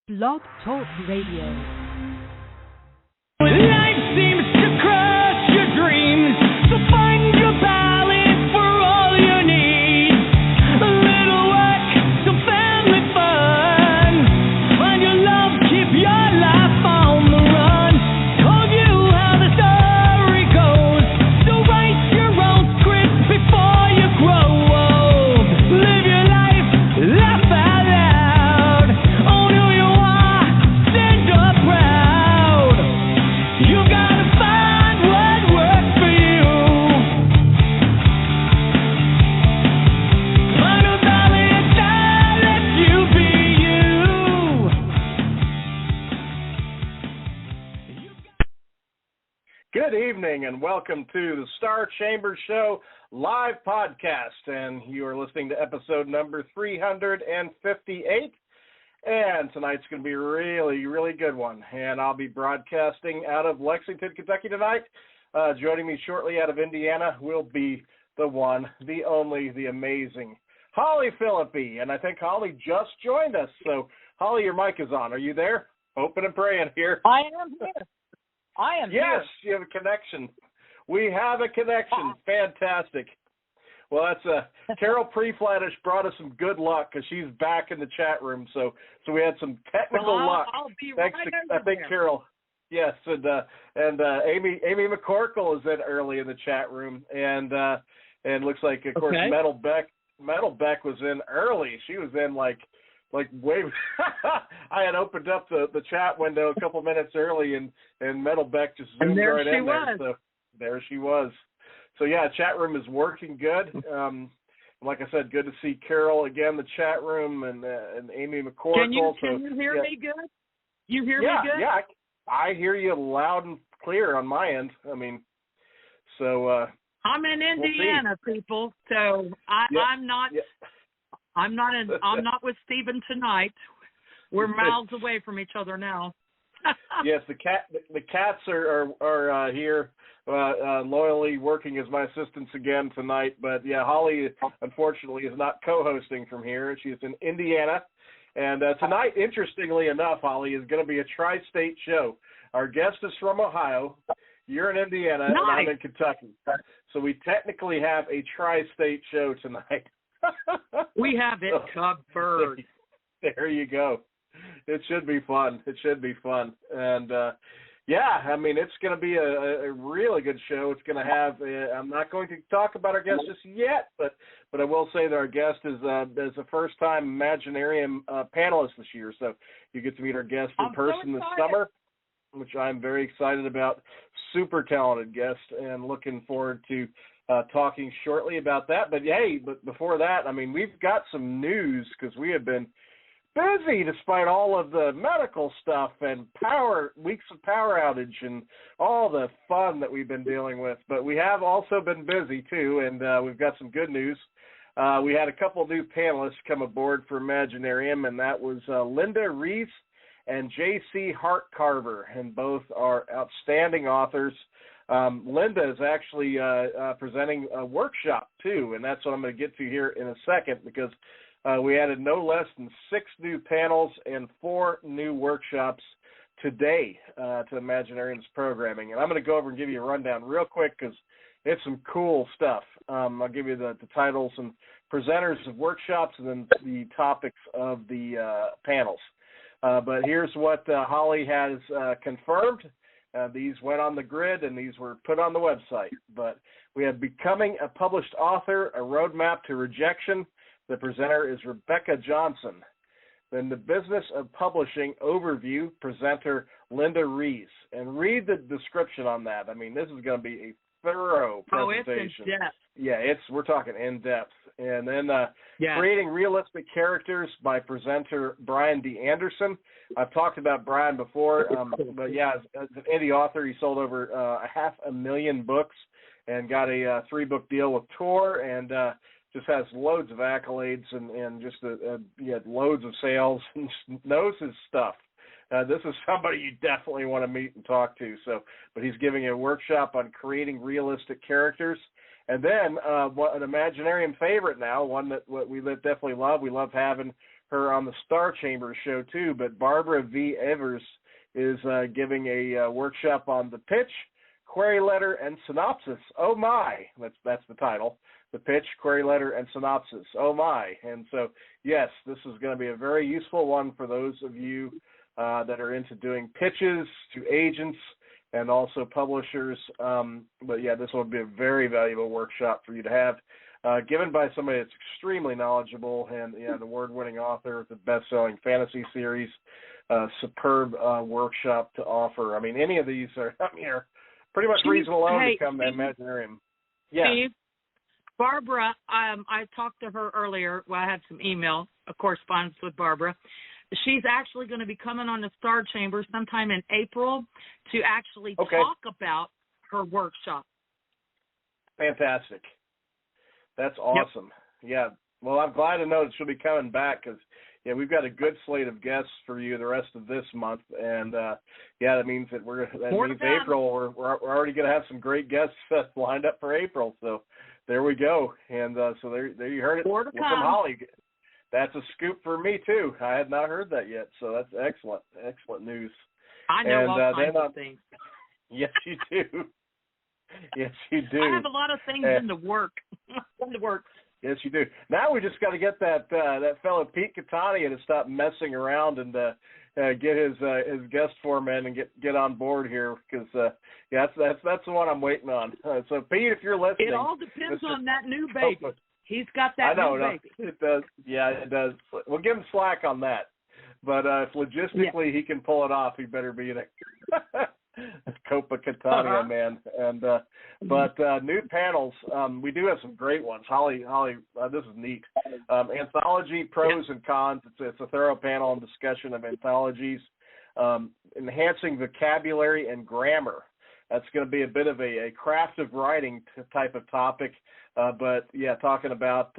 Blog Talk Radio. Life seems to crush your dreams, so find your balance for all you need. A little work, some family fun. Find your love, keep your life on the run. Told you how the story goes, so write your own script before you grow old. Live your life, laugh out loud. Own who you are, stand up proud. You gotta find what works for you. Find a valley that lets you be you. Good evening and welcome to the Star Chamber Show live podcast. And you are listening to episode number 358. And tonight's going to be a really, really good one. And I'll be broadcasting out of Lexington, Kentucky tonight. Joining me shortly out of Indiana will be the one, the only, the amazing Holly Philippi. And I think Holly just joined us. So, Holly, your mic is on. Are you there? Hoping and praying here. I am here. I am here. Yes, you have a connection. We have a connection. Fantastic. Well, that's Carol Preflattish brought us some good luck because she's back in the chat room. So we had some technical luck. I'll be Thanks right to, over I think, there. Carol. Yes, and Amy McCorkle is in early in the chat room, and looks like, of course, Okay. Metal Beck was in early. She was in like way. I had opened up the chat window a couple minutes early, and Metal Beck just zoomed And there right she in was. there. So there she was. So yeah, chat room is working good. Like I said, good to see Carol again in the chat room, and Amy McCorkle. Can you So, hear yeah. me good? You hear me good? Yeah, I hear you loud and clear on my end. I mean, so I'm in we'll see. Indiana, people. So I'm not. Yeah. I'm not with Stephen tonight. We're miles away from each other now. Yes, the cats are here loyally working as my assistants again tonight. But yeah, Holly unfortunately is not co-hosting from here. She's in Indiana, and tonight, interestingly enough, Holly, is going to be a tri-state show. Our guest is from Ohio. You're in Indiana, and I'm in Kentucky. So we technically have a tri-state show tonight. We have it covered. There you go. It should be fun. And, yeah, I mean, it's going to be a really good show. It's going to have, I'm not going to talk about our guest just yet, but I will say that our guest is a first-time Imaginarium panelist this year. So you get to meet our guest in person this summer, which I'm very excited about. Super talented guest, and looking forward to talking shortly about that. But, hey, before that, I mean, we've got some news because we have been busy despite all of the medical stuff and weeks of power outage and all the fun that we've been dealing with. But we have also been busy too, and we've got some good news. We had a couple new panelists come aboard for Imaginarium, and that was Linda Reese and J.C. Hartcarver, and both are outstanding authors. Linda is actually presenting a workshop too, and that's what I'm going to get to here in a second, because we added no less than 6 new panels and 4 new workshops today to Imaginarium's programming. And I'm going to go over and give you a rundown real quick because it's some cool stuff. I'll give you the titles and presenters of workshops and then the topics of the panels. But here's what Holly has confirmed. These went on the grid and these were put on the website. But we have Becoming a Published Author, a Roadmap to Rejection. The presenter is Rebecca Johnson. Then the Business of Publishing Overview, presenter Linda Reese. And read the description on that. I mean, this is going to be a thorough presentation. Oh, it's in depth. Yeah, we're talking in depth. And then Creating Realistic Characters by presenter Brian D. Anderson. I've talked about Brian before, but yeah, as an indie author, he sold over 500,000 books and got a 3-book deal with Tor, and just has loads of accolades and just loads of sales and knows his stuff. This is somebody you definitely want to meet and talk to. But he's giving a workshop on creating realistic characters. And then an Imaginarium favorite now, one that we definitely love. We love having her on the Star Chamber show too, but Barbara V. Evers is giving a workshop on the pitch, query letter, and synopsis. Oh my, that's the title. The pitch, query letter, and synopsis. Oh my. And so, yes, this is going to be a very useful one for those of you that are into doing pitches to agents and also publishers. But yeah, this will be a very valuable workshop for you to have, given by somebody that's extremely knowledgeable and the award-winning author of the best-selling fantasy series. Superb workshop to offer. I mean, any of these are pretty much reason alone to come to Imaginarium. Yeah. Steve, Barbara, I talked to her earlier. Well, I had some email correspondence with Barbara. She's actually going to be coming on the Star Chamber sometime in April to actually talk about her workshop. Fantastic. That's awesome. Yep. Yeah. Well, I'm glad to know that she'll be coming back because, we've got a good slate of guests for you the rest of this month. And, that means that means April, we're already going to have some great guests lined up for April. So there we go. And so there you heard it from Holly. That's a scoop for me, too. I had not heard that yet, so that's excellent. Excellent news. I know all kinds of things. Yes, you do. Yes, you do. I have a lot of things in the works. Yes, you do. Now we just got to get that fellow Pete Catania to stop messing around and get his guest format and get on board here because that's the one I'm waiting on. So Pete, if you're listening, it all depends on that new baby. He's got that new baby. It does. Yeah, it does. We'll give him slack on that. But if logistically he can pull it off, he better be in it. Copa Catania, man. And but new panels, we do have some great ones. Holly, this is neat. Anthology pros and cons. It's a thorough panel and discussion of anthologies, enhancing vocabulary and grammar. That's going to be a bit of a craft of writing type of topic, but talking about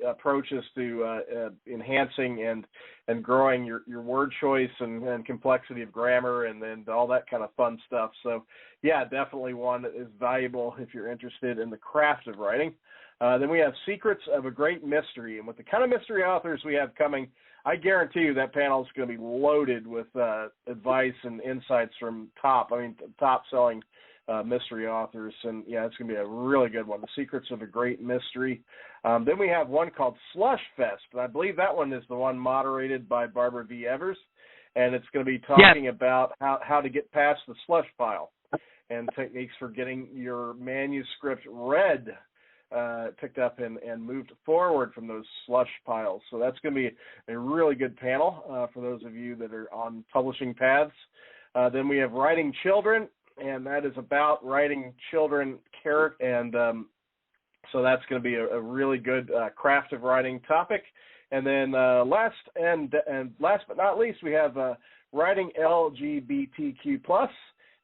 approaches to enhancing and growing your word choice and complexity of grammar and all that kind of fun stuff. So, definitely one that is valuable if you're interested in the craft of writing. Then we have Secrets of a Great Mystery, and with the kind of mystery authors we have coming, I guarantee you that panel is going to be loaded with advice and insights from top-selling mystery authors, and it's going to be a really good one. The Secrets of a Great Mystery. Then we have one called Slush Fest, and I believe that one is the one moderated by Barbara V. Evers, and it's going to be talking about how to get past the slush pile and techniques for getting your manuscript read, picked up and moved forward from those slush piles. So that's going to be a really good panel for those of you that are on publishing paths. Then we have Writing Children, and that is about writing children character, and so that's going to be a really good craft of writing topic. And then last but not least, we have Writing LGBTQ+,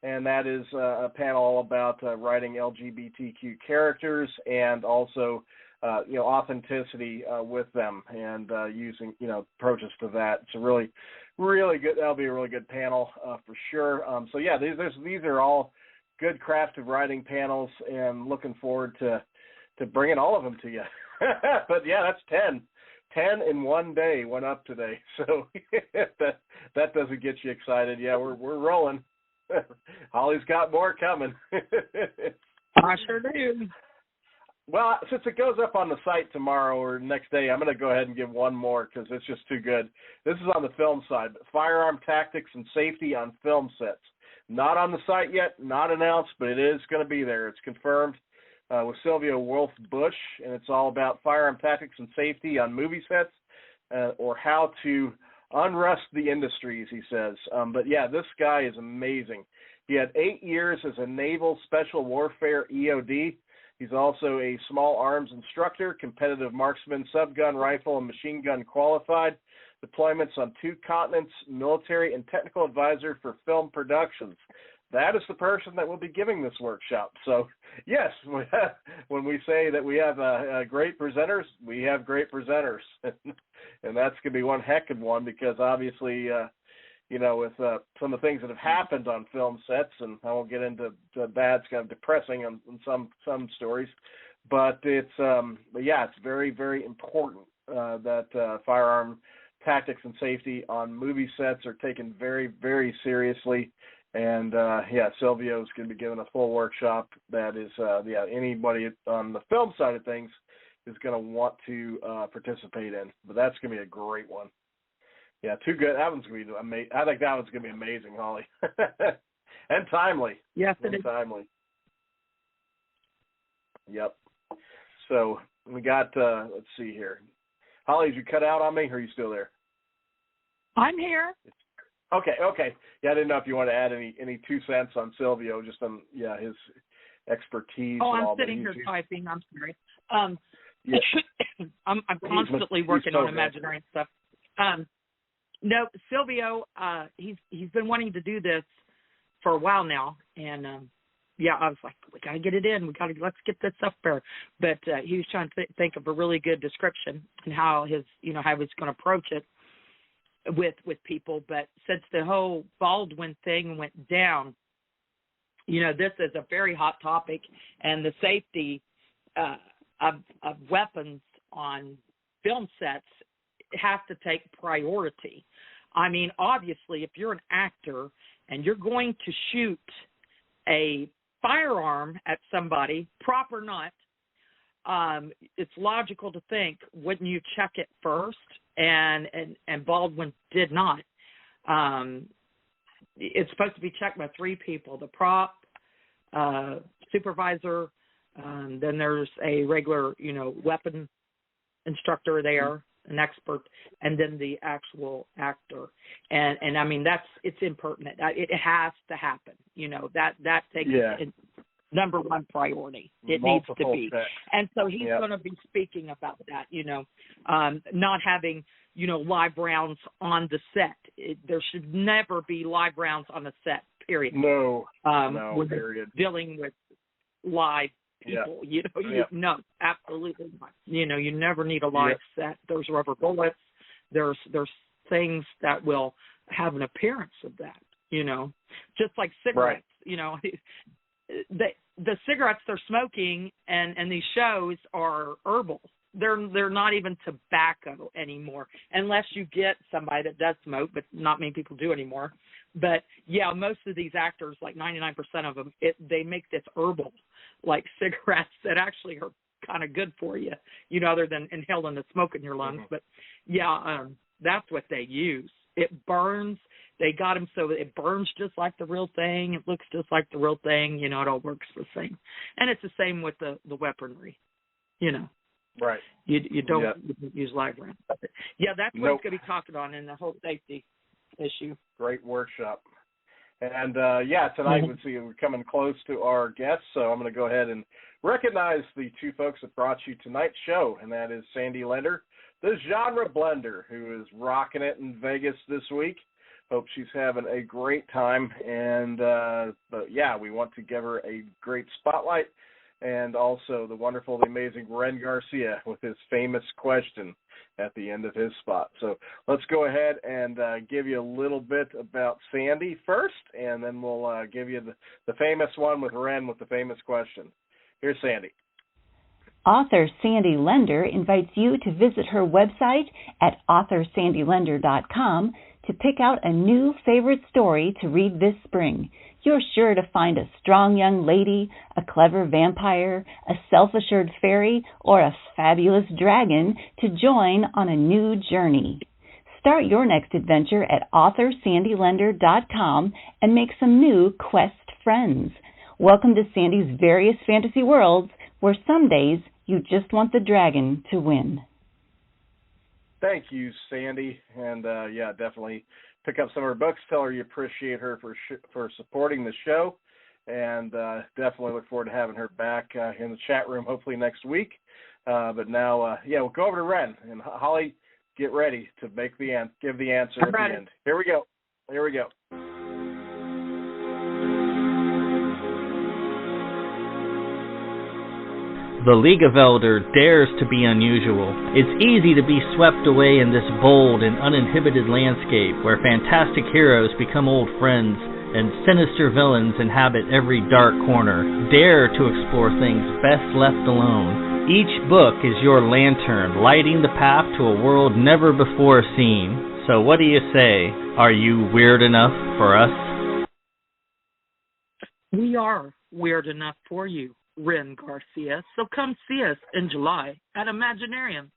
and that is a panel all about writing LGBTQ characters and also authenticity with them and using approaches to that. It's a really good. That'll be a really good panel for sure. These are all good craft of writing panels, and looking forward to bringing all of them to you. But that's 10 in one day went up today. So that doesn't get you excited. We're rolling. Holly's got more coming. I sure do. Well, since it goes up on the site tomorrow or next day, I'm going to go ahead and give one more because it's just too good. This is on the film side, but firearm tactics and safety on film sets. Not on the site yet, not announced, but it is going to be there. It's confirmed with Sylvia Wolf-Bush, and it's all about firearm tactics and safety on movie sets or how to unrust the industries, he says. This guy is amazing. He had 8 years as a Naval Special Warfare EOD. He's also a small arms instructor, competitive marksman, subgun, rifle, and machine gun qualified, deployments on 2 continents, military and technical advisor for film productions. That is the person that will be giving this workshop. So, yes, when we say that we have great presenters, we have great presenters. And that's going to be one heck of one because obviously, with some of the things that have happened on film sets, and I won't get into that, it's kind of depressing on some stories, but it's very, very important that firearm tactics and safety on movie sets are taken very, very seriously. And, Silvio's going to be giving a full workshop that is, anybody on the film side of things is going to want to participate in. But that's going to be a great one. Yeah, too good. That one's going to be amazing. I think that one's going to be amazing, Holly. And timely. Yes, it is. Timely. Yep. So we got, let's see here. Holly, did you cut out on me, or are you still there? I'm here. Okay. Yeah, I didn't know if you want to add any 2 cents on Silvio, just on his expertise. Oh, and I'm all, sitting here typing. I'm sorry. Yeah. I'm constantly working so on Imaginarium stuff. No, Silvio, he's been wanting to do this for a while now, and I was like, we got to get it in. Let's get this up there. But he was trying to think of a really good description and how how he was going to approach it with people. But since the whole Baldwin thing went down, this is a very hot topic, and the safety of weapons on film sets has to take priority. I mean, obviously, if you're an actor and you're going to shoot a firearm at somebody, prop or not, it's logical to think, wouldn't you check it first? And Baldwin did not. It's supposed to be checked by 3 people: the prop, supervisor, then there's a regular, weapon instructor there, an expert, and then the actual actor. And I mean, it's impertinent. It has to happen. That takes number one priority. It Multiple needs to be. checks. And so he's going to be speaking about that, not having, live rounds on the set. There should never be live rounds on the set, period. No, when period. Dealing with live people, no, absolutely not. You never need a live set. There's rubber bullets. There's things that will have an appearance of that, just like cigarettes, the cigarettes they're smoking and these shows are herbal. They're not even tobacco anymore, unless you get somebody that does smoke, but not many people do anymore. But most of these actors, like 99% of them, they make this herbal, like cigarettes that actually are kind of good for you, other than inhaling the smoke in your lungs. But that's what they use. It burns. They got them so it burns just like the real thing. It looks just like the real thing. It all works the same. And it's the same with the weaponry, Right. You don't use live rounds. That's what he's going to be talking on in the whole safety issue. Great workshop. And, tonight we're coming close to our guests, so I'm going to go ahead and recognize the 2 folks that brought you tonight's show, and that is Sandy Lender, the genre blender, who is rocking it in Vegas this week. Hope she's having a great time, and we want to give her a great spotlight, and also the wonderful, the amazing Ren Garcia with his famous question at the end of his spot. So let's go ahead and give you a little bit about Sandy first, and then we'll give you the famous one with Ren with the famous question. Here's Sandy. Author Sandy Lender invites you to visit her website at AuthorSandyLender.com to pick out a new favorite story to read this spring. You're sure to find a strong young lady, a clever vampire, a self-assured fairy, or a fabulous dragon to join on a new journey. Start your next adventure at AuthorSandyLender.com and make some new quest friends. Welcome to Sandy's various fantasy worlds, where some days you just want the dragon to win. Thank you, Sandy, and definitely pick up some of her books. Tell her you appreciate her for supporting the show, and definitely look forward to having her back in the chat room hopefully next week. But now, we'll go over to Ren, and Holly, get ready to give the answer at the end. Here we go. The League of Elder dares to be unusual. It's easy to be swept away in this bold and uninhibited landscape where fantastic heroes become old friends and sinister villains inhabit every dark corner. Dare to explore things best left alone. Each book is your lantern, lighting the path to a world never before seen. So what do you say? Are you weird enough for us? We are weird enough for you, Ren Garcia. So come see us in July at Imaginarium.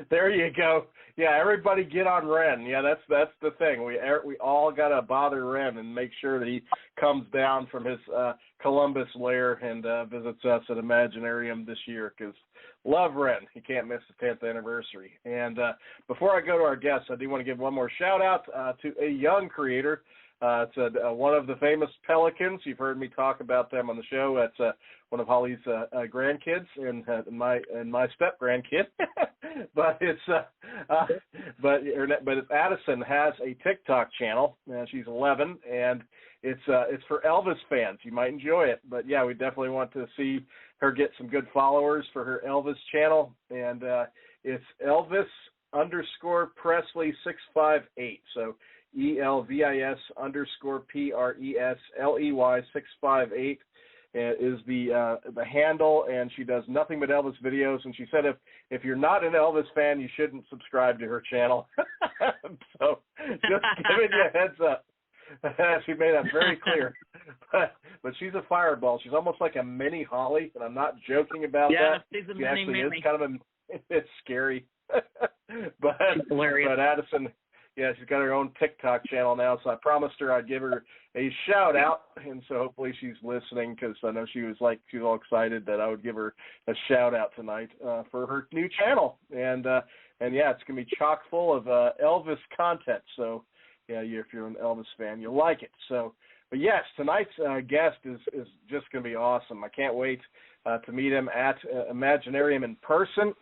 There you go. Yeah, everybody get on Ren. Yeah, that's the thing. We all got to bother Ren and make sure that he comes down from his Columbus lair and visits us at Imaginarium this year, because love Ren. He can't miss the 10th anniversary. And before I go to our guests, I do want to give one more shout-out to a young creator. It's one of the famous pelicans. You've heard me talk about them on the show. That's one of Holly's grandkids and my step grandkid. but it's Addison has a TikTok channel. She's 11, and it's for Elvis fans. You might enjoy it. But yeah, we definitely want to see her get some good followers for her Elvis channel, and it's Elvis_Presley 658. So ELVIS_PRESLEY 658 is the handle, and she does nothing but Elvis videos. And she said if you're not an Elvis fan, you shouldn't subscribe to her channel. So just giving you a heads up. She made that very clear. But she's a fireball. She's almost like a mini Holly, and I'm not joking about that. She's a she mini actually Mary. is kind of it's scary. But Addison, yeah, she's got her own TikTok channel now, so I promised her I'd give her a shout out, and so hopefully she's listening, because I know she was all excited that I would give her a shout out tonight for her new channel, and yeah, it's gonna be chock full of Elvis content. So yeah, if you're an Elvis fan, you'll like it. So, but yes, tonight's guest is just gonna be awesome. I can't wait to meet him at Imaginarium in person,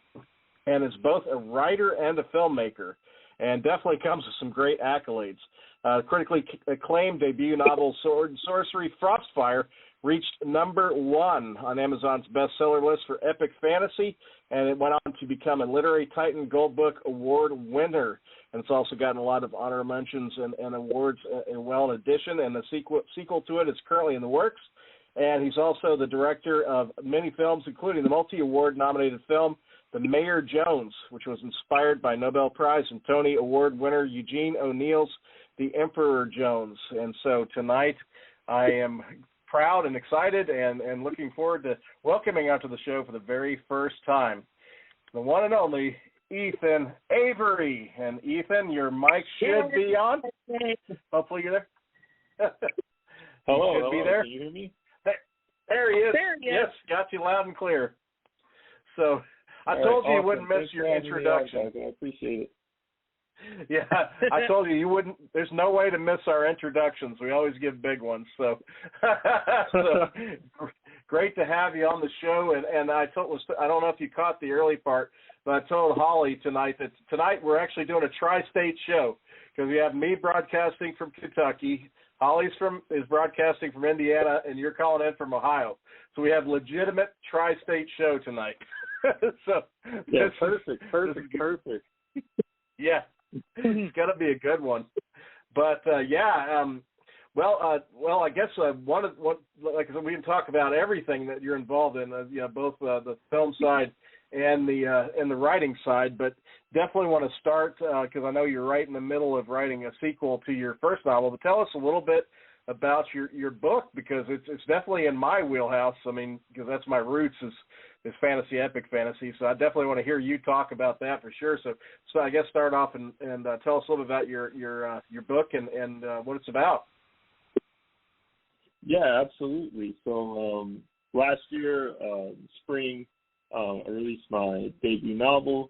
and is both a writer and a filmmaker, and definitely comes with some great accolades. Critically acclaimed debut novel Sword and Sorcery Frostfire reached #1 on Amazon's bestseller list for epic fantasy, and it went on to become a Literary Titan Gold Book Award winner. And it's also gotten a lot of honor mentions and awards in addition, and the sequel to it is currently in the works. And he's also the director of many films, including the multi-award nominated film The Mayor Jones, which was inspired by Nobel Prize and Tony Award winner Eugene O'Neill's The Emperor Jones. And so tonight I am proud and excited and looking forward to welcoming onto the show for the very first time the one and only Ethan Avery. And Ethan, your mic should be on. Hopefully you're there. Hello, should be there. Can you hear me? There he is. There he is. Yes, got you loud and clear. So I told you you wouldn't miss your introduction. I appreciate it. Yeah, I told you wouldn't. There's no way to miss our introductions. We always give big ones. So, great to have you on the show. And I don't know if you caught the early part, but I told Holly tonight that tonight we're actually doing a tri-state show, because we have me broadcasting from Kentucky, Holly's is broadcasting from Indiana, and you're calling in from Ohio. So we have legitimate tri-state show tonight. So yeah, perfect. Yeah, it's going to be a good one. But well, I guess like I said, we can talk about everything that you're involved in, both the film side and the writing side. But definitely want to start because I know you're right in the middle of writing a sequel to your first novel. But tell us a little bit about your book, because it's definitely in my wheelhouse. I mean, because that's my roots is fantasy, epic fantasy. So I definitely want to hear you talk about that for sure. So I guess start off and tell us a little bit about your book and what it's about. Yeah, absolutely. So last year, spring, I released my debut novel,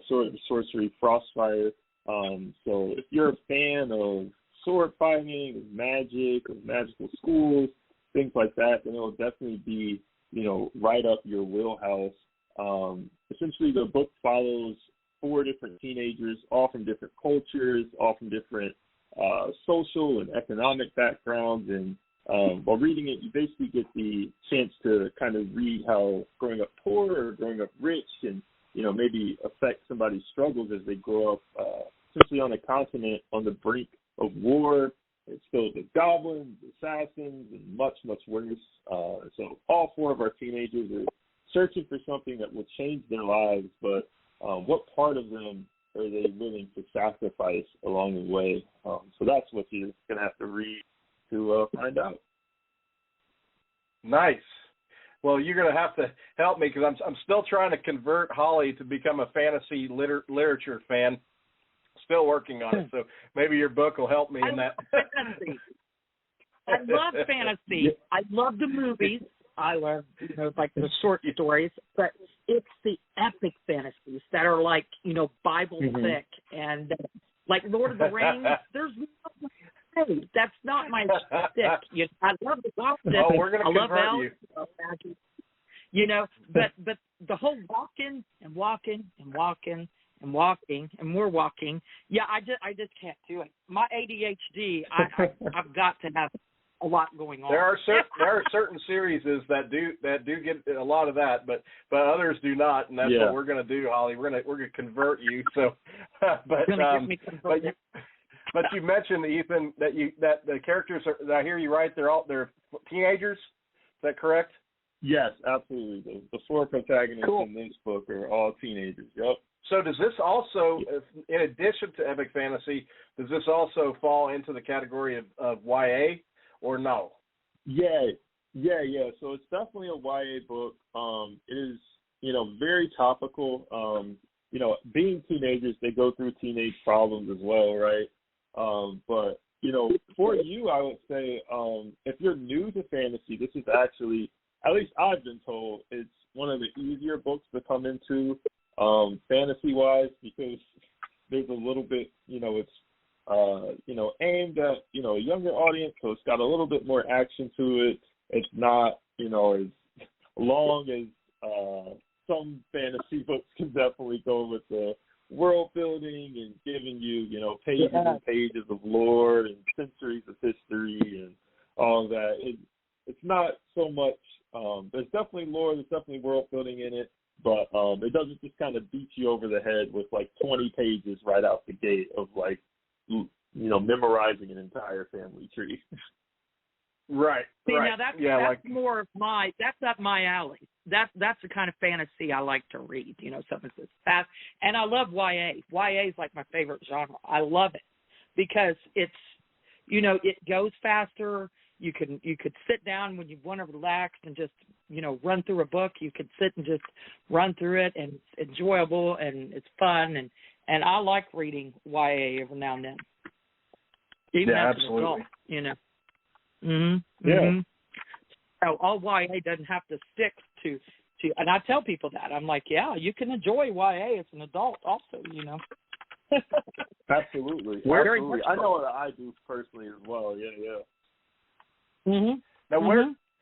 Sword and Sorcery Frostfire. So if you're a fan of sword fighting, of magic, of magical schools, things like that, then it'll definitely be, right up your wheelhouse. Essentially, the book follows 4 different teenagers, all from different cultures, all from different social and economic backgrounds. And while reading it, you basically get the chance to kind of read how growing up poor or growing up rich can, maybe affect somebody's struggles as they grow up essentially on a continent on the brink of war. It's filled with goblins, assassins, and much, much worse. So all 4 of our teenagers are searching for something that will change their lives, but what part of them are they willing to sacrifice along the way? So that's what you're going to have to read to find out. Nice. Well, you're going to have to help me because I'm still trying to convert Holly to become a fantasy literature fan. Still working on it, so maybe your book will help me in that. I love fantasy. I love the movies. I love, like the short stories, but it's the epic fantasies that are like, Bible thick and like Lord of the Rings. There's no way. That's not my stick. I love the gossip. Oh, we're going to convert you. But the whole walking and walking and walking and walking and more walking. Yeah, I just can't do it. My ADHD, I've got to have a lot going on. There are certain series that do get a lot of that, but others do not, and that's what we're going to do, Holly. We're going to convert you. So, but you mentioned, Ethan, that the characters are. Did I hear you right? They're teenagers. Is that correct? Yes, absolutely. The 4 protagonists in this book are all teenagers. Yep. So does this also, in addition to epic fantasy, does this also fall into the category of YA or no? Yeah. So it's definitely a YA book. It is, very topical. Being teenagers, they go through teenage problems as well, right? But, for you, I would say if you're new to fantasy, this is actually, at least I've been told, it's one of the easier books to come into fantasy-wise because there's a little bit, it's, aimed at, a younger audience, so it's got a little bit more action to it. It's not, as long as some fantasy books can definitely go with the world building and giving you, pages and pages of lore and centuries of history and all that. It's not so much, there's definitely lore, there's definitely world building in it, but it doesn't just kind of beat you over the head with like 20 pages right out the gate of like, memorizing an entire family tree. Right. See, now that's more of that's up my alley. That's the kind of fantasy I like to read, something that's fast. And I love YA. YA is like my favorite genre. I love it because it's, it goes faster. You could sit down when you want to relax and just, run through a book. You could sit and just run through it, and it's enjoyable and it's fun. And I like reading YA every now and then. Even as an adult, So all YA doesn't have to stick to, and I tell people that. I'm like, yeah, you can enjoy YA as an adult also, Absolutely. Very Absolutely. I know that I do personally as well. Yeah.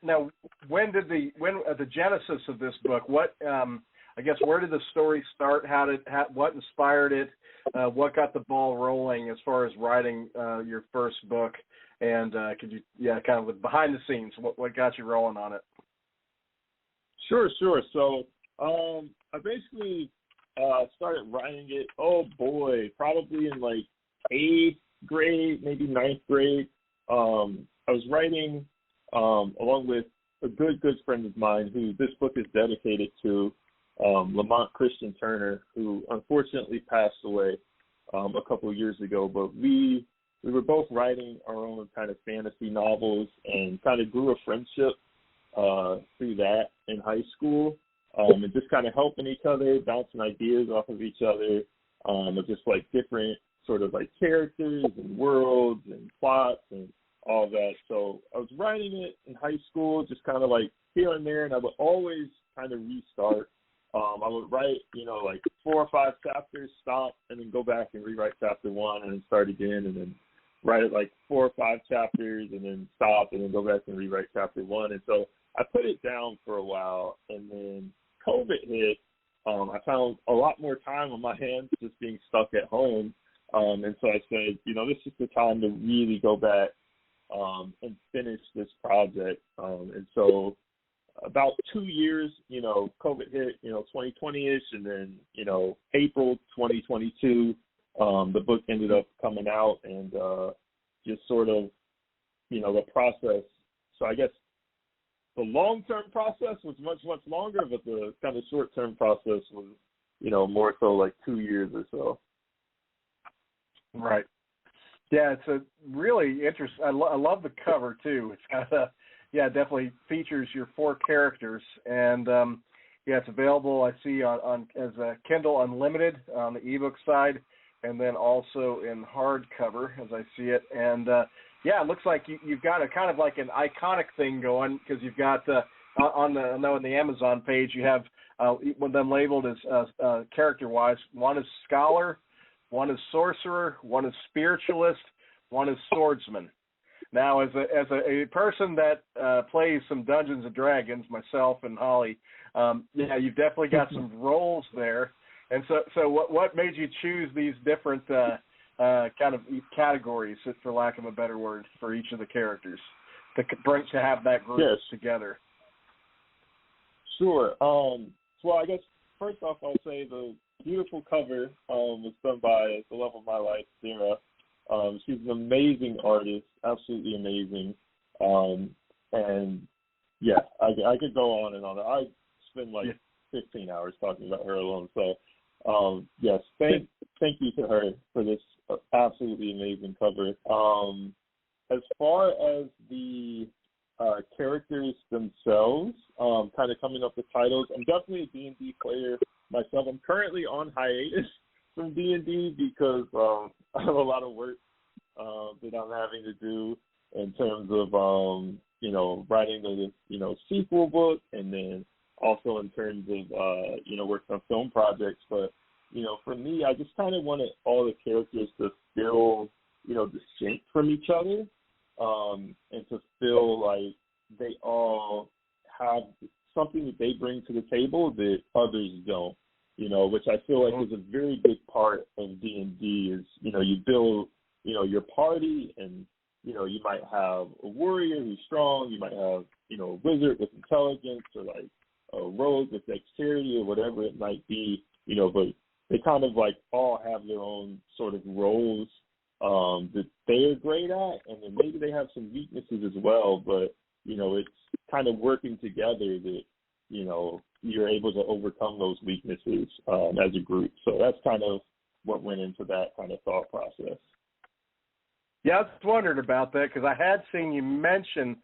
Now, when the genesis of this book? What I guess where did the story start? What inspired it? What got the ball rolling as far as writing your first book? And could you, kind of with behind the scenes, what got you rolling on it? Sure. So I basically started writing it. Oh boy, probably in like 8th grade, maybe 9th grade. I was writing along with a good friend of mine who this book is dedicated to, Lamont Christian Turner, who unfortunately passed away a couple of years ago. But we were both writing our own kind of fantasy novels and kind of grew a friendship through that in high school, and just kind of helping each other, bouncing ideas off of each other, of just like different sort of like characters and worlds and plots and all that. So I was writing it in high school, just kind of like here and there, and I would always kind of restart. I would write, like 4 or 5 chapters, stop, and then go back and rewrite chapter 1 and then start again, and then write it like 4 or 5 chapters and then stop and then go back and rewrite chapter 1. And so I put it down for a while, and then COVID hit. I found a lot more time on my hands just being stuck at home. And so I said, this is the time to really go back and finish this project. And so about 2 years, COVID hit, 2020-ish, and then, April 2022, the book ended up coming out, and just sort of, the process. So I guess the long-term process was much, much longer, but the kind of short-term process was, more so like 2 years or so. Right. Yeah, it's a really interesting. I love the cover too. It's kind of, definitely features your 4 characters, and it's available. I see on as a Kindle Unlimited on the ebook side, and then also in hardcover as I see it. And it looks like you've got a kind of like an iconic thing going, because you've got on the Amazon page you have them labeled as character-wise. One is scholar, one is sorcerer, one is spiritualist, one is swordsman. Now, as a person that plays some Dungeons and Dragons, myself and Holly, you've definitely got some roles there. And so what made you choose these different kind of categories, for lack of a better word, for each of the characters to have that group together? Sure. Well, I guess first off, I'll say the beautiful cover was done by the love of my life, Sarah. She's an amazing artist, absolutely amazing. And I could go on and on. I spend 15 hours talking about her alone. So, yes, thank you to her for this absolutely amazing cover. As far as the characters themselves, kind of coming up with titles, I'm definitely a D&D player myself. I'm currently on hiatus from D&D because I have a lot of work that I'm having to do in terms of writing the sequel book, and then also in terms of working on film projects. But for me, I just kind of wanted all the characters to feel distinct from each other, and to feel like they all have something that they bring to the table that others don't. Which I feel like is a very big part of D&D is, you build, your party, and, you might have a warrior who's strong, you might have, a wizard with intelligence, or like a rogue with dexterity, or whatever it might be, but they kind of all have their own sort of roles that they're great at, and then maybe they have some weaknesses as well, but, it's kind of working together that, you're able to overcome those weaknesses as a group. So that's kind of what went into that kind of thought process. Yeah, I was wondering about that, because I had seen you mention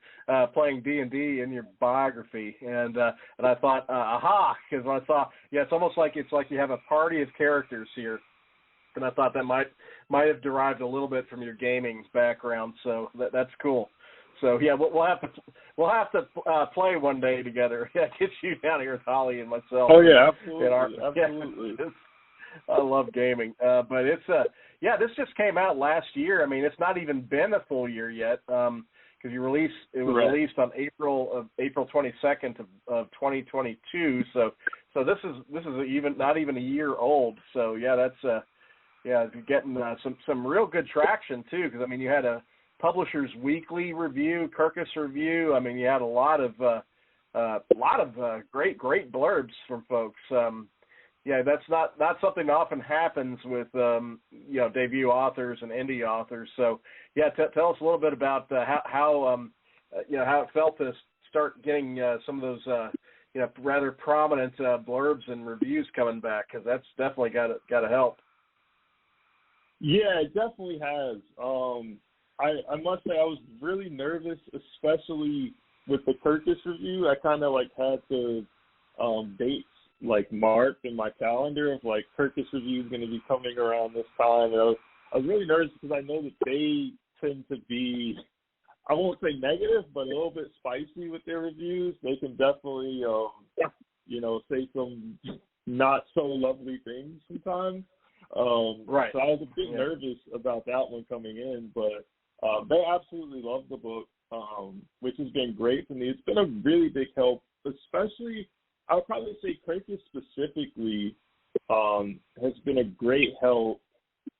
playing D&D in your biography, and I thought, because when I saw, it's almost like you have a party of characters here, and I thought that might have derived a little bit from your gaming background. So that's cool. So we'll have to play one day together. Get you down here with Holly and myself. Oh yeah, absolutely, absolutely. I love gaming, but it's this just came out last year. I mean, it's not even been a full year yet, because it was released on April 22nd of 2022. So this is not even a year old. So that's getting some real good traction too. Because I mean, you had a Publishers Weekly review, Kirkus review. I mean, you had a lot of great blurbs from folks. That's not something that often happens with debut authors and indie authors. So tell us a little bit about how it felt to start getting some of those rather prominent blurbs and reviews coming back, because that's definitely got to help. Yeah, it definitely has. I must say I was really nervous, especially with the Kirkus review. I kind of had to dates marked in my calendar of Kirkus review is going to be coming around this time. And I was really nervous because I know that they tend to be, I won't say negative, but a little bit spicy with their reviews. They can definitely say some not so lovely things sometimes. Right. So I was a bit nervous about that one coming in, but they absolutely love the book, which has been great for me. It's been a really big help, especially, I would probably say Kirkus specifically has been a great help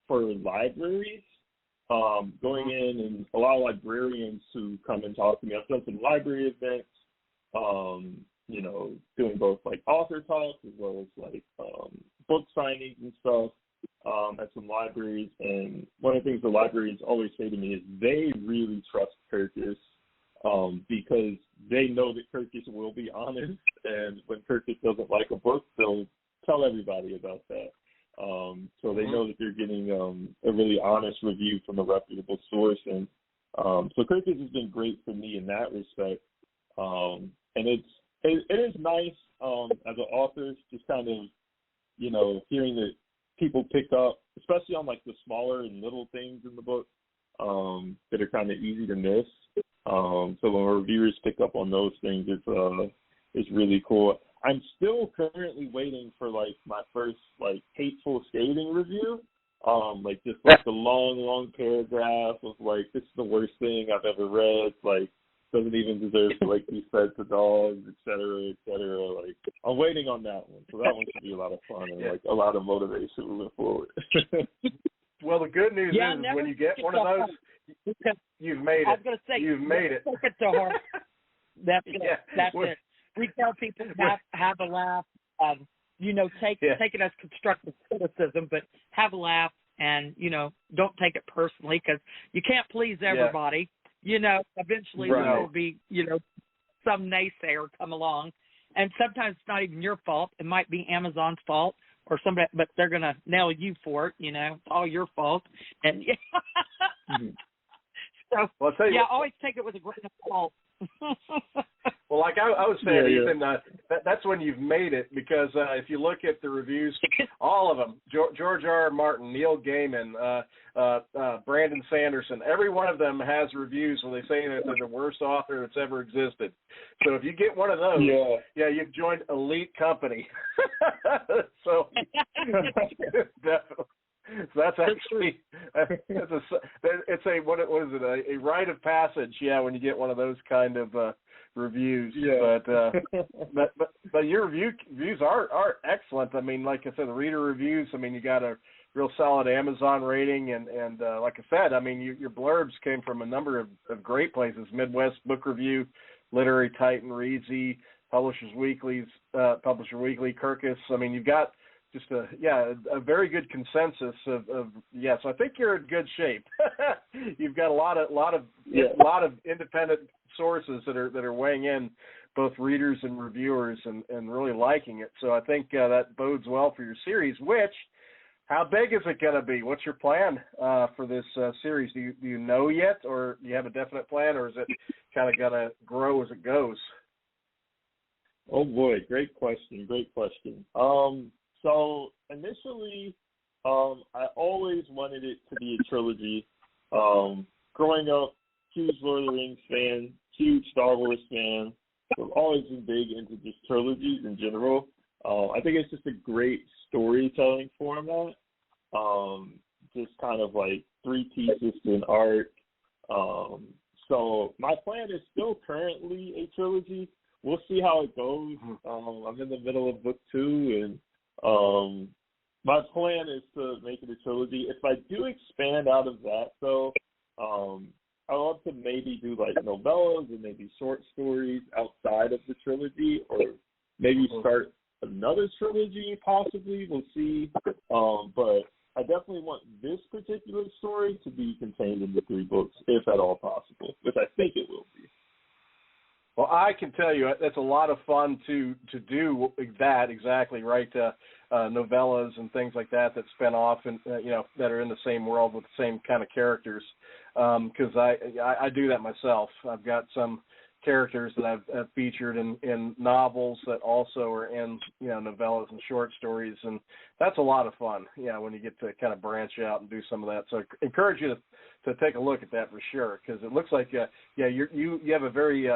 for libraries. Going in, and a lot of librarians who come and talk to me. I've done some library events, doing both author talks as well as book signings and stuff at some libraries. And one of the things the libraries always say to me is they really trust Kirkus because they know that Kirkus will be honest, and when Kirkus doesn't like a book, they'll tell everybody about that. So they know that they're getting a really honest review from a reputable source, and so Kirkus has been great for me in that respect. And it is nice as an author, just kind of, you know, hearing that people pick up, especially on like the smaller and little things in the book that are kind of easy to miss. So when reviewers pick up on those things, it's really cool. I'm still currently waiting for like my first like Hateful Scathing review. Like just like the long paragraph of like, this is the worst thing I've ever read. Like, doesn't even deserve to like be fed to dogs, et cetera, et cetera. Like, I'm waiting on that one. So that one should be a lot of fun and like a lot of motivation moving forward. Well, the good news is when you get one of those, you've made it. I was going to say, you've made it. Take it to heart. That's it. We tell people have a laugh. You know, take it as constructive criticism, but have a laugh and, you know, don't take it personally because you can't please everybody. You know, eventually there will be, you know, some naysayer come along. And sometimes it's not even your fault. It might be Amazon's fault or somebody, but they're going to nail you for it. You know, it's all your fault. And so, well, I'll tell you always take it with a grain of salt. Well, like I was saying, Ethan, that's when you've made it, because if you look at the reviews, all of them, George R. R. Martin, Neil Gaiman, Brandon Sanderson, every one of them has reviews where they say that they're the worst author that's ever existed. So if you get one of those, you've joined elite company. So definitely. So that's actually it's a what is it, a rite of passage, when you get one of those kind of reviews. But your reviews are excellent. I mean, like I said, the reader reviews, I mean, you got a real solid Amazon rating, and like I said, I mean, your blurbs came from a number of great places: Midwest Book Review, Literary Titan, Reedsy, Publisher Weekly, Kirkus. I mean, you've got just a very good consensus of so I think you're in good shape. You've got a lot of independent sources that are weighing in, both readers and reviewers, and really liking it. So I think that bodes well for your series. Which, how big is it going to be? What's your plan for this series? Do you know yet, or do you have a definite plan, or is it kind of going to grow as it goes? Oh boy, great question. So initially, I always wanted it to be a trilogy. Growing up, huge Lord of the Rings fan, huge Star Wars fan. So I've always been big into just trilogies in general. I think it's just a great storytelling format. Just kind of like three pieces to an arc. So my plan is still currently a trilogy. We'll see how it goes. I'm in the middle of book 2, and my plan is to make it a trilogy. If I do expand out of that, though, I love to maybe do like novellas and maybe short stories outside of the trilogy, or maybe start another trilogy possibly. We'll see. But I definitely want this particular story to be contained in the 3 books, if at all possible, which I think it will be. Well, I can tell you that's a lot of fun to do that exactly, right? Novellas and things like that spin off and that are in the same world with the same kind of characters. Because I do that myself. I've got some characters that I've featured in novels that also are in novellas and short stories, and that's a lot of fun. When you get to kind of branch out and do some of that. So I encourage you to take a look at that for sure, because it looks like you have a very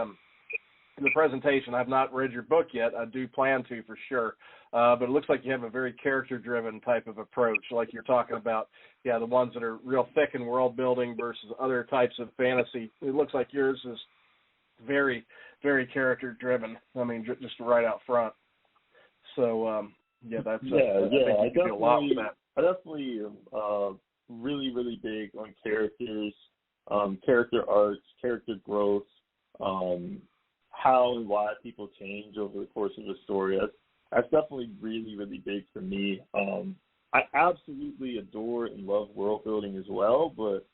in the presentation, I've not read your book yet. I do plan to for sure. But it looks like you have a very character-driven type of approach, like you're talking about, the ones that are real thick in world building versus other types of fantasy. It looks like yours is very, very character-driven. I mean, just right out front. So, that's I think you can do a lot with that. I definitely am really, really big on characters, character arcs, character growth, how and why people change over the course of a story. That's definitely really, really big for me. I absolutely adore and love world building as well, but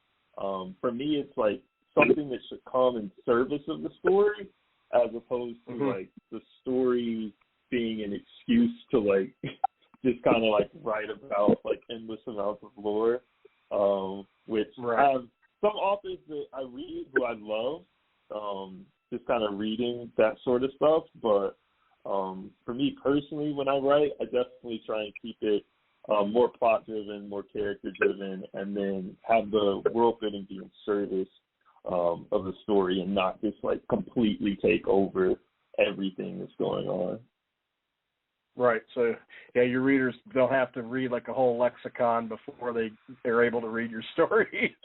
for me, it's like something that should come in service of the story as opposed to like the story being an excuse to like just kind of like write about like endless amounts of lore, which I have some authors that I read who I love, just kind of reading that sort of stuff. But for me personally, when I write, I definitely try and keep it more plot driven, more character driven, and then have the world building be in service of the story and not just like completely take over everything that's going on. Right. So yeah, your readers don't have to read like a whole lexicon before they're able to read your story.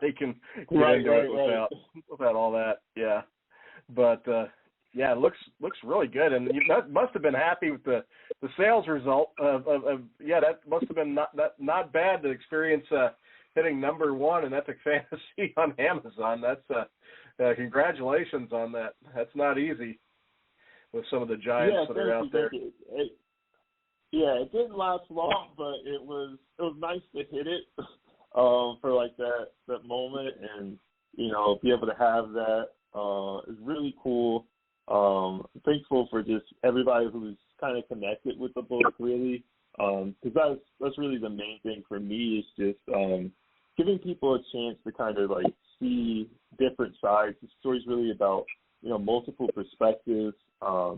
They can get into it without all that. Yeah. But yeah, it looks really good, and you must have been happy with the sales result of that must have been not bad to experience hitting #1 in Epic Fantasy on Amazon. That's congratulations on that. That's not easy with some of the giants that are out there. It didn't last long, but it was nice to hit it for like that moment, and be able to have that is really cool. I'm thankful for just everybody who's kind of connected with the book, really, because that's really the main thing for me, is just giving people a chance to kind of like see different sides. The story's really about multiple perspectives.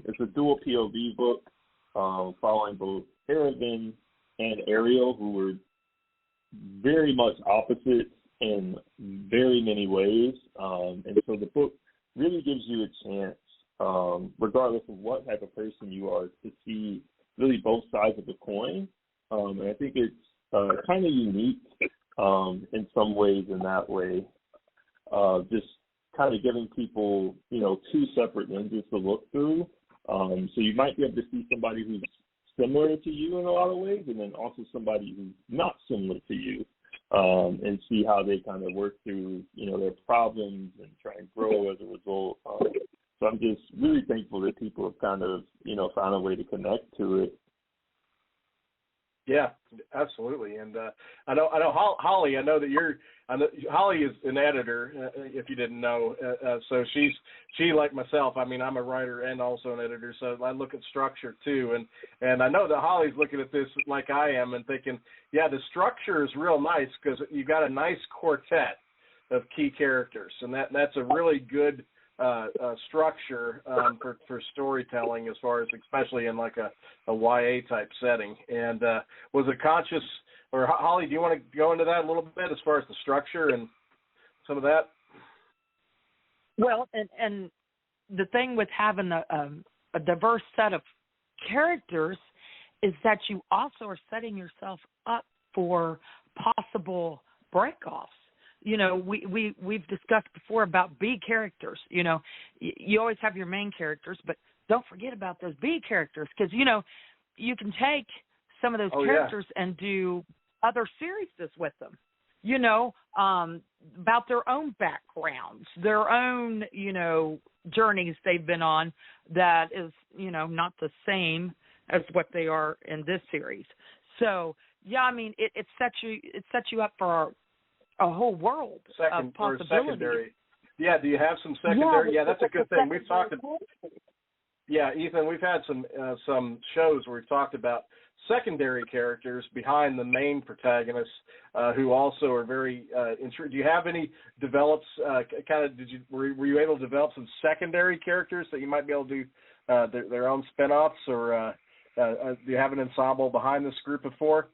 It's a dual POV book, following both Aragon and Ariel, who were very much opposites in very many ways, and so the book really gives you a chance, regardless of what type of person you are, to see really both sides of the coin. And I think it's kind of unique in some ways in that way, just kind of giving people, two separate lenses to look through. So you might be able to see somebody who's similar to you in a lot of ways, and then also somebody who's not similar to you, and see how they kind of work through, their problems and try and grow as a result. So I'm just really thankful that people have kind of, found a way to connect to it. Yeah, absolutely. And I know Holly. I know Holly is an editor. If you didn't know, so she like myself. I mean, I'm a writer and also an editor, so I look at structure too. And I know that Holly's looking at this like I am and thinking, yeah, the structure is real nice because you got a nice quartet of key characters, and that's a really good structure for storytelling, as far as especially in like a YA type setting. And was it conscious, or Holly, do you want to go into that a little bit as far as the structure and some of that? Well, and the thing with having a diverse set of characters is that you also are setting yourself up for possible breakoffs. We've discussed before about B characters. You always have your main characters, but don't forget about those B characters, because, you can take some of those characters and do other series with them, about their own backgrounds, their own, journeys they've been on that is, not the same as what they are in this series. So, yeah, I mean, it sets you up for a whole world of possibilities. Or secondary. Yeah, do you have some secondary? Yeah, that's a good thing. We've talked about, Ethan, we've had some shows where we've talked about secondary characters behind the main protagonists, who also are very intrigued. Do you have any develops, were you able to develop some secondary characters that you might be able to do their own spinoffs, or do you have an ensemble behind this group of 4?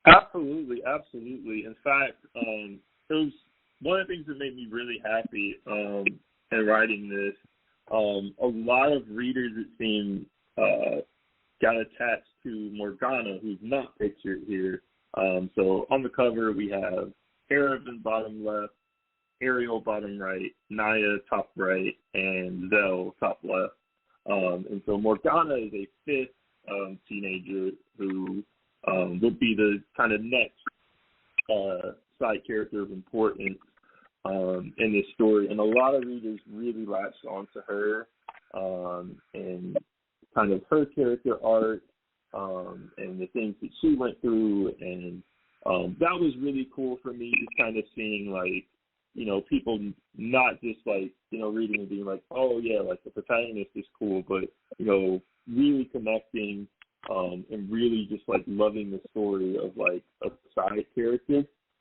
Absolutely. In fact, it was one of the things that made me really happy in writing this. A lot of readers, it seemed, got attached to Morgana, who's not pictured here. So on the cover, we have Aragon bottom left, Ariel bottom right, Naya top right, and Zell top left. And so Morgana is a 5th teenager who would be the kind of next side character of importance in this story. And a lot of readers really latched onto her and kind of her character arc and the things that she went through. And that was really cool for me, just kind of seeing, like, you know, people not just like, you know, reading and being like, oh yeah, like the protagonist is cool, but, you know, really connecting and really just like loving the story of like a side character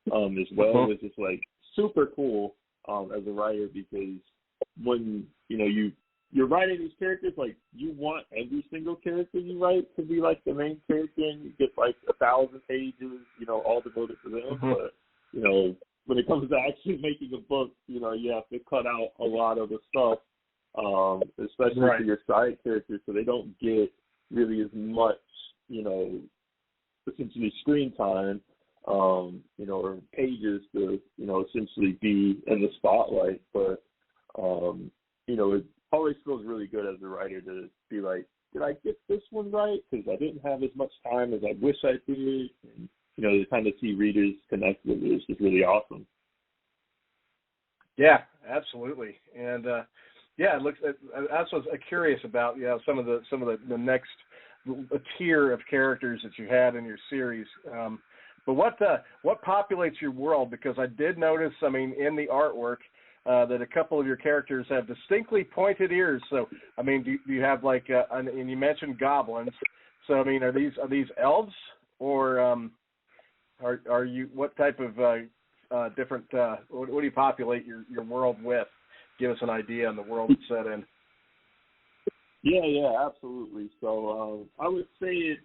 as well was just like super cool as a writer, because when, you know, you're writing these characters, like you want every single character you write to be like the main character, and you get like 1,000 pages, you know, all devoted to them. But, you know, when it comes to actually making a book, you know, you have to cut out a lot of the stuff, especially for your side characters, so they don't get really as much, you know, essentially screen time, you know, or pages to, you know, essentially be in the spotlight. But, you know, it always feels really good as a writer to be like, did I get this one right? Because I didn't have as much time as I wish I did. And, you know, to kind of see readers connect with it is just really awesome. Yeah, absolutely. And yeah, it looks. I was curious about, you know, some of the next tier of characters that you had in your series. But what populates your world? Because I did notice, I mean, in the artwork, that a couple of your characters have distinctly pointed ears. So, I mean, do you have like, and you mentioned goblins. So, I mean, are these elves, or are you, what type of different, what do you populate your world with? Give us an idea on the world it's set in. Yeah, absolutely. So I would say it's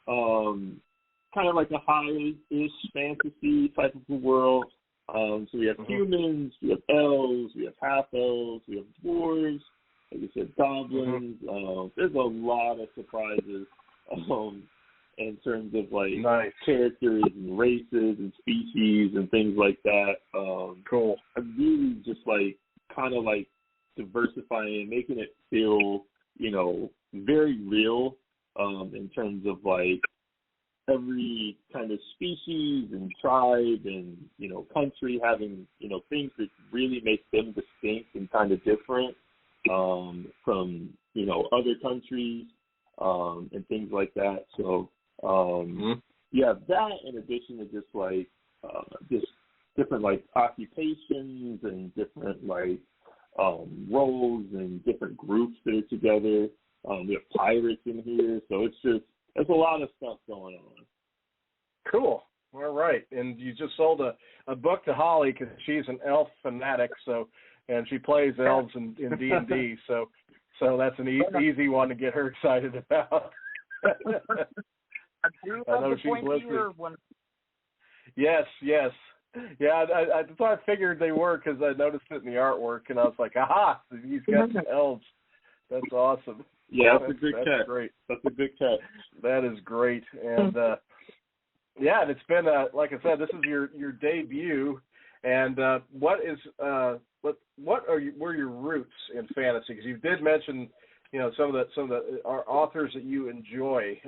kind of like a high-ish fantasy type of a world. So we have humans, we have elves, we have half-elves, we have dwarves, like you said, goblins. There's a lot of surprises in terms of like characters and races and species and things like that. Cool. I'm really just like kind of like diversifying, making it feel, you know, very real in terms of like every kind of species and tribe and, you know, country having, you know, things that really make them distinct and kind of different from, you know, other countries and things like that. So, yeah, that in addition to just like just different like occupations and different like roles and different groups that are together. We have pirates in here, so there's a lot of stuff going on. Cool. All right. And you just sold a book to Holly because she's an elf fanatic, and she plays elves in D&D, so that's an easy one to get her excited about. I do love the pointy-ear one. Yes. Yeah, I thought I figured they were because I noticed it in the artwork, and I was like, aha, he's got some elves. That's awesome. Yeah, that's a good catch. Great. That's a good catch. That is great. And, yeah, and it's been, like I said, this is your debut. And what were your roots in fantasy? Because you did mention, you know, some of the authors that you enjoy.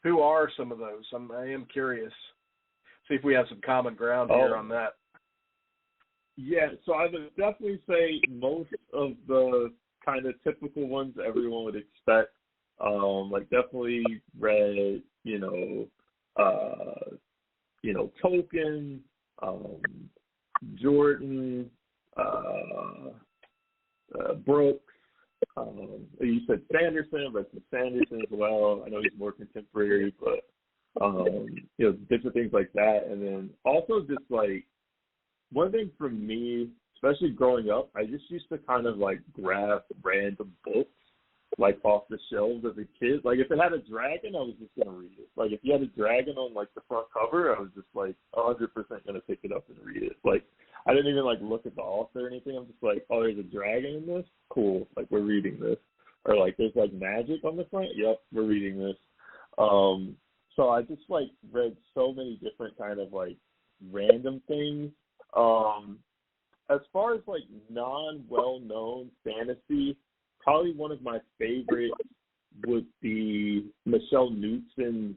Who are some of those? I am curious. See if we have some common ground here on that. Yeah, so I would definitely say most of the kind of typical ones everyone would expect. Like definitely read, Tolkien, Jordan, Brooks. You said Sanderson, but Sanderson as well. I know he's more contemporary, but different things like that. And then also just like one thing for me, especially growing up, I just used to kind of like grab random books like off the shelves as a kid. Like if it had a dragon, I was just gonna read it. Like if you had a dragon on like the front cover, I was just like 100% gonna pick it up and read it. Like I didn't even like look at the author or anything. I'm just like, oh, there's a dragon in this? Cool. Like we're reading this. Or like there's like magic on the front? Yep, we're reading this. So I just like read so many different kind of like random things. As far as like non-well-known fantasy, probably one of my favorites would be Michelle Knudsen's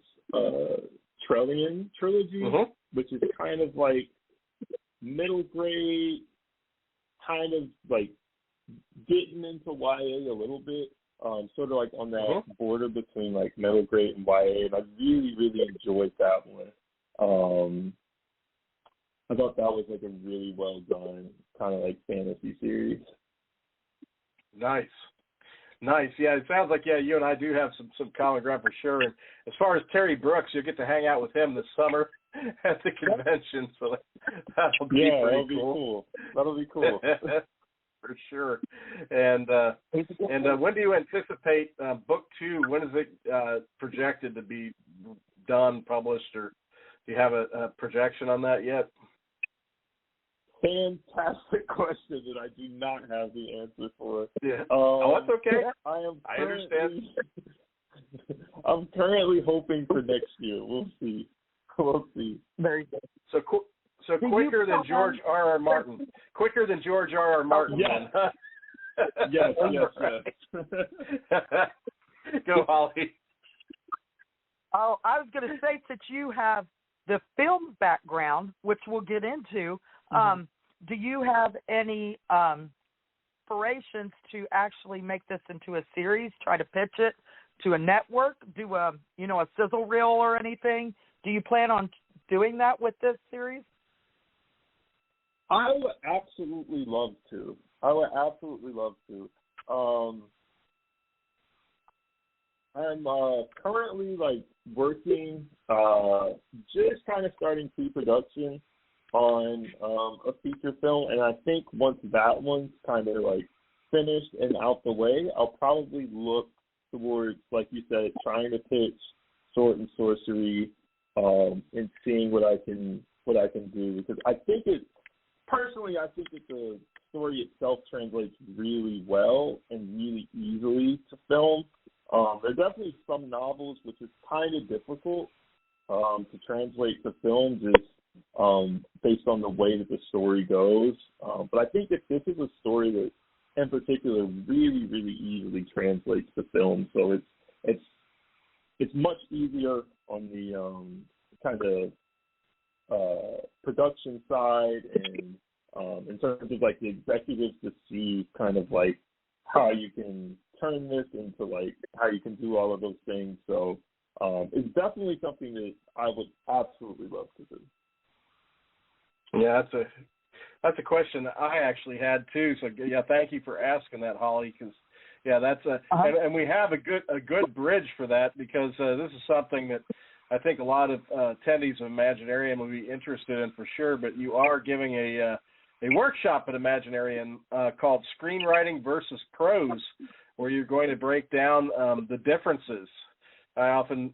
Trillion trilogy, which is kind of like middle grade, kind of like getting into YA a little bit, sort of like on that border between like middle grade and YA, and I really, really enjoyed that one. I thought that was like a really well done kind of like fantasy series. Nice. Yeah, it sounds like you and I do have some common ground for sure. And as far as Terry Brooks, you'll get to hang out with him this summer at the convention. So that'll be pretty cool. That'll be cool. For sure. And when do you anticipate book 2? When is it projected to be done, published, or do you have a projection on that yet? Fantastic question that I do not have the answer for. Yeah. That's okay. I understand. I'm currently hoping for next year. We'll see. Very good. So quicker than George R.R. Martin. Quicker than George R.R. Martin. Yes. Yes. Go, Holly. Oh, I was going to say, since you have the film background, which we'll get into, do you have any aspirations to actually make this into a series, try to pitch it to a network, do a sizzle reel or anything? Do you plan on doing that with this series? I would absolutely love to. I'm currently working, just kind of starting pre-production on a feature film, and I think once that one's kind of finished and out the way, I'll probably look towards, like you said, trying to pitch Sword and Sorcery, and seeing what I can do, because I think the story itself translates really well and really easily to film. There are definitely some novels which is kind of difficult to translate to film, just based on the way that the story goes. But I think that this is a story that, in particular, really, really easily translates to film. So it's much easier on the kind of production side, and in terms of the executives to see kind of how you can turn this into how you can do all of those things. So it's definitely something that I would absolutely love to do. Yeah, that's a question that I actually had too. So yeah, thank you for asking that, Holly, because that's and we have a good bridge for that, because this is something that I think a lot of attendees of Imaginarium will be interested in for sure. But you are giving a workshop at Imaginarium called Screenwriting versus Prose, where you're going to break down the differences. I often,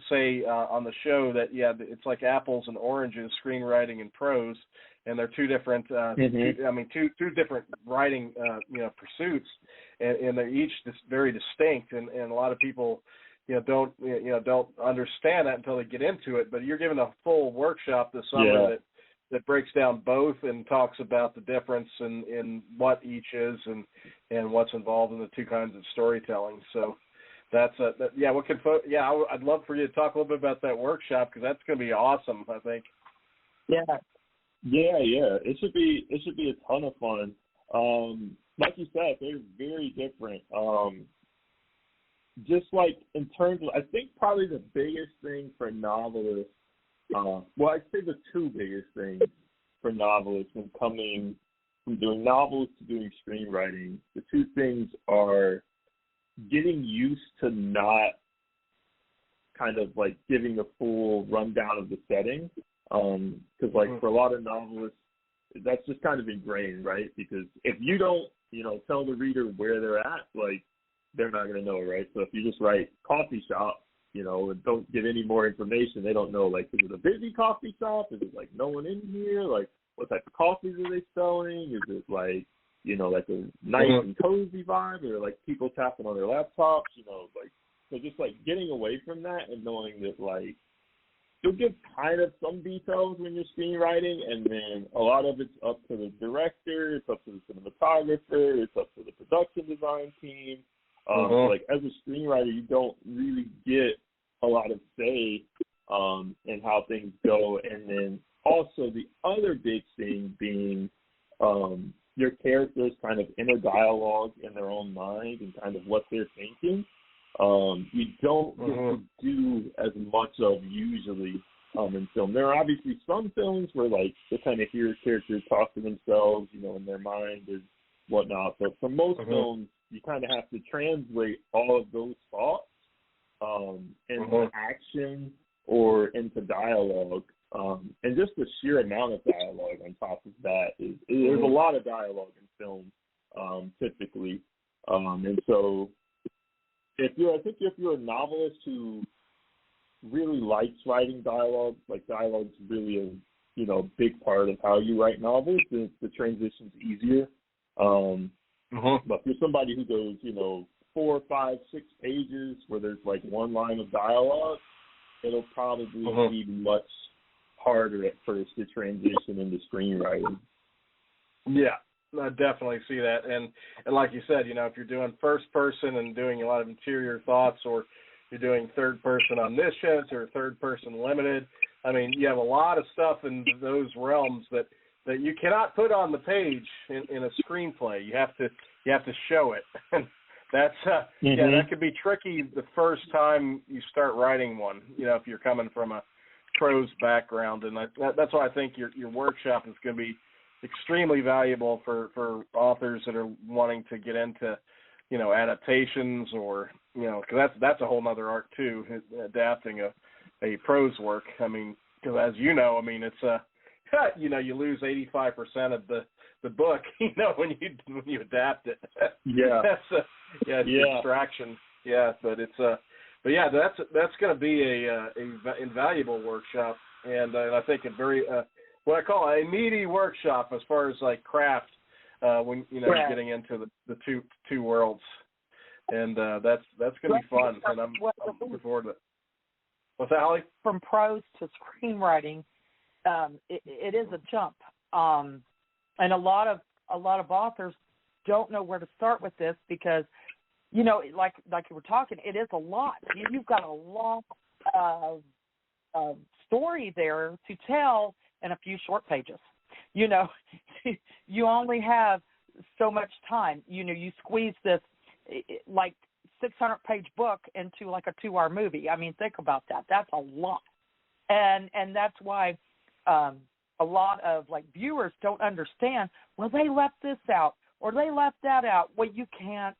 say on the show that it's like apples and oranges, screenwriting and prose, and they're two different, two different writing, pursuits, and they're each very distinct, and a lot of people, don't understand that until they get into it. But you're giving a full workshop this summer that breaks down both and talks about the difference in what each is and what's involved in the two kinds of storytelling. So that's I'd love for you to talk a little bit about that workshop, because that's going to be awesome, I think. Yeah. It should be a ton of fun. Like you said, they're very different. Just in terms of, I think probably the biggest thing for novelists, I'd say the two biggest things for novelists when coming from doing novels to doing screenwriting, the two things are getting used to not kind of giving a full rundown of the setting. Because for a lot of novelists, that's just kind of ingrained, right? Because if you don't, tell the reader where they're at, they're not going to know, right? So if you just write coffee shop, and don't give any more information, they don't know, is it a busy coffee shop? Is it no one in here? What type of coffees are they selling? Is it a nice and cozy vibe, or people tapping on their laptops? So just getting away from that and knowing that you'll give kind of some details when you're screenwriting, and then a lot of it's up to the director, it's up to the cinematographer, it's up to the production design team. As a screenwriter, you don't really get a lot of say in how things go. And then also the other big thing being your characters' kind of inner dialogue in their own mind and kind of what they're thinking. You don't get to do as much of usually in film. There are obviously some films where, like, they kind of hear characters talk to themselves, you know, in their mind and whatnot. But for most films, you kind of have to translate all of those thoughts into action or into dialogue. And just the sheer amount of dialogue on top of that there's a lot of dialogue in film, typically. And so if you're a novelist who really likes writing dialogue, like dialogue's really a, you know, big part of how you write novels, then the transition's easier. But if you're somebody who goes, you know, 4, 5, 6 pages where there's like one line of dialogue, it'll probably be much harder at first to transition into screenwriting. Yeah, I definitely see that. And like you said, you know, if you're doing first person and doing a lot of interior thoughts, or you're doing third person omniscience or third person limited, I mean, you have a lot of stuff in those realms that you cannot put on the page in a screenplay. You have to show it. And that's yeah, that could be tricky the first time you start writing one, you know, if you're coming from a prose background. And that's why I think your workshop is going to be extremely valuable for authors that are wanting to get into, you know, adaptations, or, you know, because that's a whole nother art too, adapting a prose work. I mean, because as you know, I mean, it's you know, you lose 85% of the book, you know, when you adapt it. Yeah. That's distraction. Yeah, but it's but yeah, that's going to be a invaluable workshop, and I think a very what I call a meaty workshop as far as like craft, when, you know, you're getting into the two worlds, and that's going to be fun, and I'm looking forward to it. What's that, Holly? From prose to screenwriting, it is a jump, and a lot of authors don't know where to start with this, because, you know, like you were talking, it is a lot. You've got a lot of story there to tell in a few short pages. You know, you only have so much time. You know, you squeeze this like 600-page book into like a 2-hour movie. I mean, think about that. That's a lot, and that's why a lot of like viewers don't understand. Well, they left this out, or they left that out. Well, you can't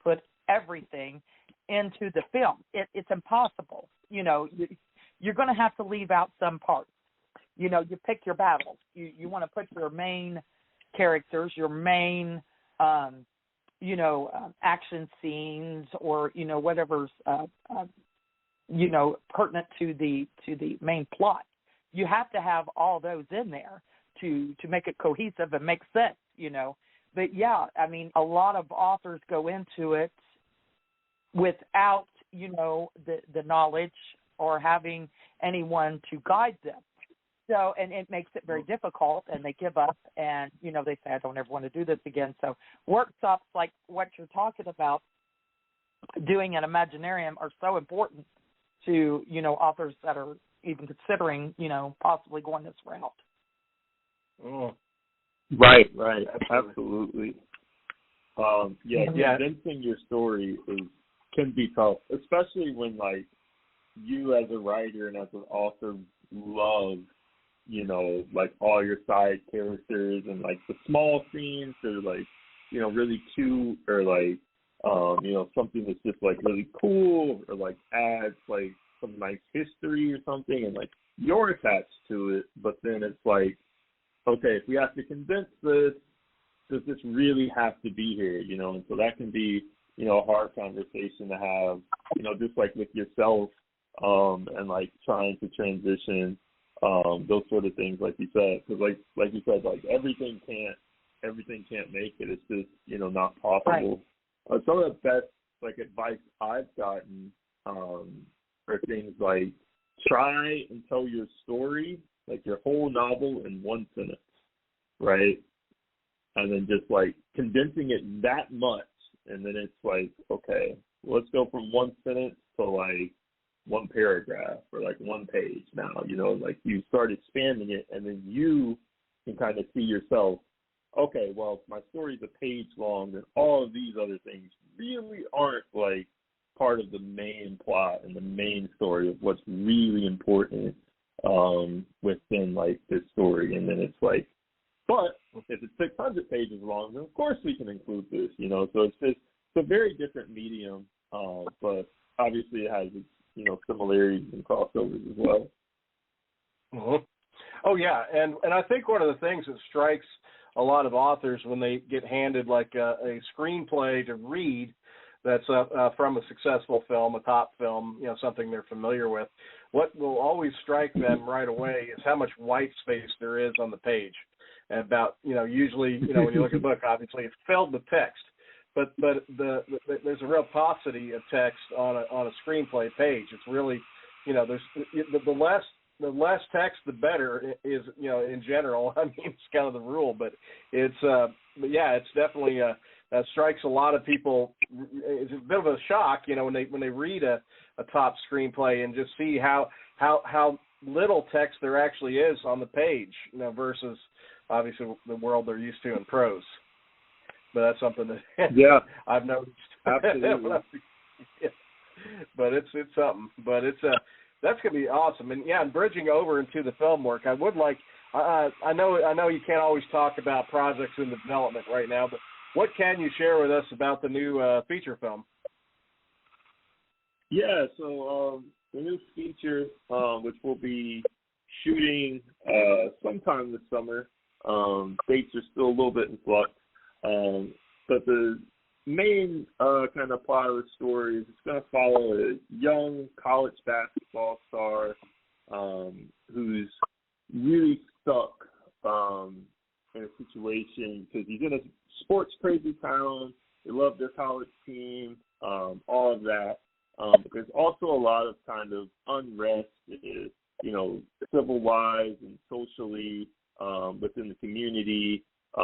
put everything into the film. It's impossible. You know, you're going to have to leave out some parts. You know, you pick your battles. You want to put your main characters, your main, you know, action scenes, or, you know, whatever's, you know, pertinent to the main plot. You have to have all those in there to make it cohesive and make sense, you know. But yeah, I mean, a lot of authors go into it without, you know, the knowledge or having anyone to guide them. So, and it makes it very difficult, and they give up, and, you know, they say, I don't ever want to do this again. So workshops like what you're talking about doing at Imaginarium are so important to, you know, authors that are even considering, you know, possibly going this route. Oh. Right, absolutely. Convincing your story can be tough, especially when, like, you as a writer and as an author love, you know, like all your side characters, and like the small scenes are like, you know, really cute, or like, you know, something that's just like really cool, or like adds like some nice history or something, and like you're attached to it. But then it's like, okay, if we have to condense this, does this really have to be here? You know, and so that can be, you know, a hard conversation to have, you know, just like with yourself, and like trying to transition, those sort of things, like you said, because like you said, like everything can't make it. It's just, you know, not possible. Right. Some of the best like advice I've gotten are things like, try and tell your story, like your whole novel, in one sentence, right? And then just like condensing it that much, and then it's like, okay, let's go from one sentence to like one paragraph or like one page now, you know, like you start expanding it, and then you can kind of see yourself, okay, well, my story's a page long, and all of these other things really aren't like part of the main plot and the main story of what's really important within like this story, and then it's like, but if it's 600 pages long, then of course we can include this, you know. So it's a very different medium, but obviously it has its, you know, similarities and crossovers as well. Mm-hmm. Oh yeah, and I think one of the things that strikes a lot of authors when they get handed like a screenplay to read that's from a successful film, a top film, you know, something they're familiar with, what will always strike them right away is how much white space there is on the page. And about, you know, usually, you know, when you look at a book, obviously it's filled with text, but there's a real paucity of text on a screenplay page. It's really, you know, there's the less text, the better is, you know, in general. I mean, it's kind of the rule, but it's, but yeah, it's definitely that strikes a lot of people. It's a bit of a shock, you know, when they read a top screenplay and just see how little text there actually is on the page, you know, versus obviously the world they're used to in prose. But that's something that I've noticed. Absolutely. Yeah. But it's something. But it's that's gonna be awesome. And yeah, and bridging over into the film work, I would like. I know you can't always talk about projects in development right now, but what can you share with us about the new feature film? Yeah, so the new feature, which we'll be shooting sometime this summer. Dates are still a little bit in flux, but the main kind of plot of the story is it's going to follow a young college basketball star who's really stuck in a situation because he's in a sports crazy town. They love their college team, all of that. But there's also a lot of kind of unrest, you know, civil-wise and socially within the community. A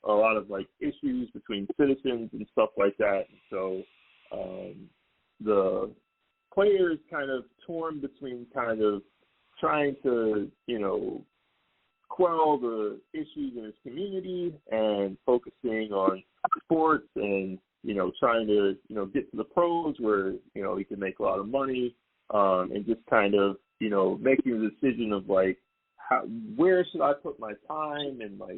lot of like issues between citizens and stuff like that. And so the player is kind of torn between kind of trying to, you know, quell the issues in his community and focusing on sports and, you know, trying to, you know, get to the pros where, you know, he can make a lot of money, and just kind of, you know, making the decision of like, where should I put my time and like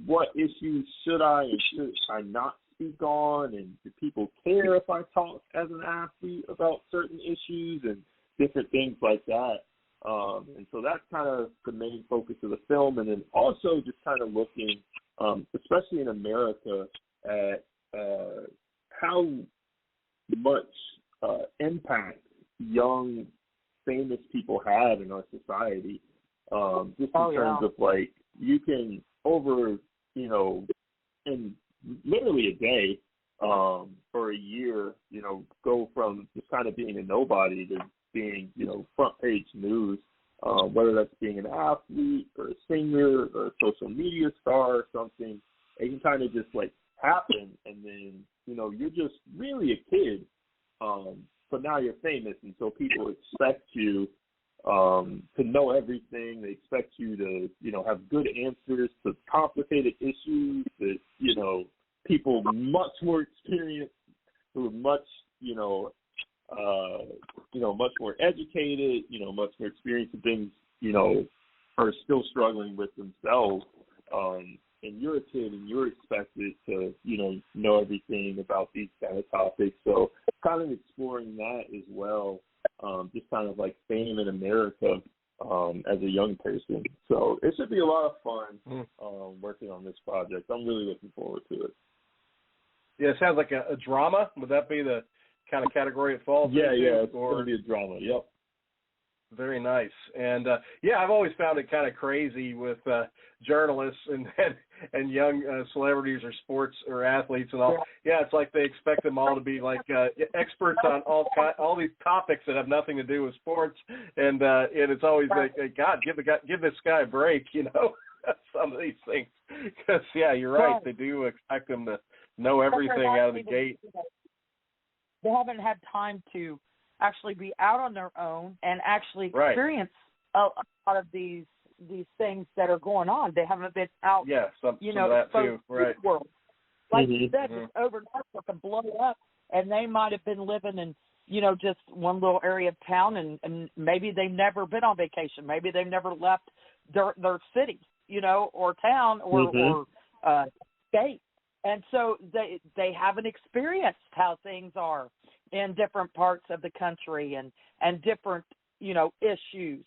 what issues should I and should I not speak on, and do people care if I talk as an athlete about certain issues and different things like that. And so that's kind of the main focus of the film, and then also just kind of looking, especially in America, at how much impact young famous people have in our society. Just in terms of like, you can over, you know, in literally a day or a year, you know, go from just kind of being a nobody to being, you know, front page news, whether that's being an athlete or a singer or a social media star or something. It can kind of just like happen, and then, you know, you're just really a kid, but now you're famous, and so people expect you to know everything. They expect you to, you know, have good answers to complicated issues that, you know, people much more experienced, who are much, you know, much more educated, you know, much more experienced in things, you know, are still struggling with themselves. And you're a kid and you're expected to, you know everything about these kind of topics. So kind of exploring that as well, just kind of like fame in America as a young person. So it should be a lot of fun working on this project. I'm really looking forward to it. Yeah, it sounds like a drama. Would that be the kind of category it falls into? Yeah, it's going to be a drama, yep. Very nice. And, I've always found it kind of crazy with journalists and young celebrities or sports or athletes and all. Yeah, it's like they expect them all to be like experts on all these topics that have nothing to do with sports. And it's always like, God, give this guy a break, you know, some of these things. Because, you're right. They do expect them to know everything out of the gate. They haven't had time to actually be out on their own and actually experience a lot of these things that are going on. They haven't been out, some of that too, right? To the world. Like you said, just overnight it can blow up, and they might have been living in, just one little area of town, and maybe they've never been on vacation. Maybe they've never left their city, or town or state. And so they haven't experienced how things are in different parts of the country and different, issues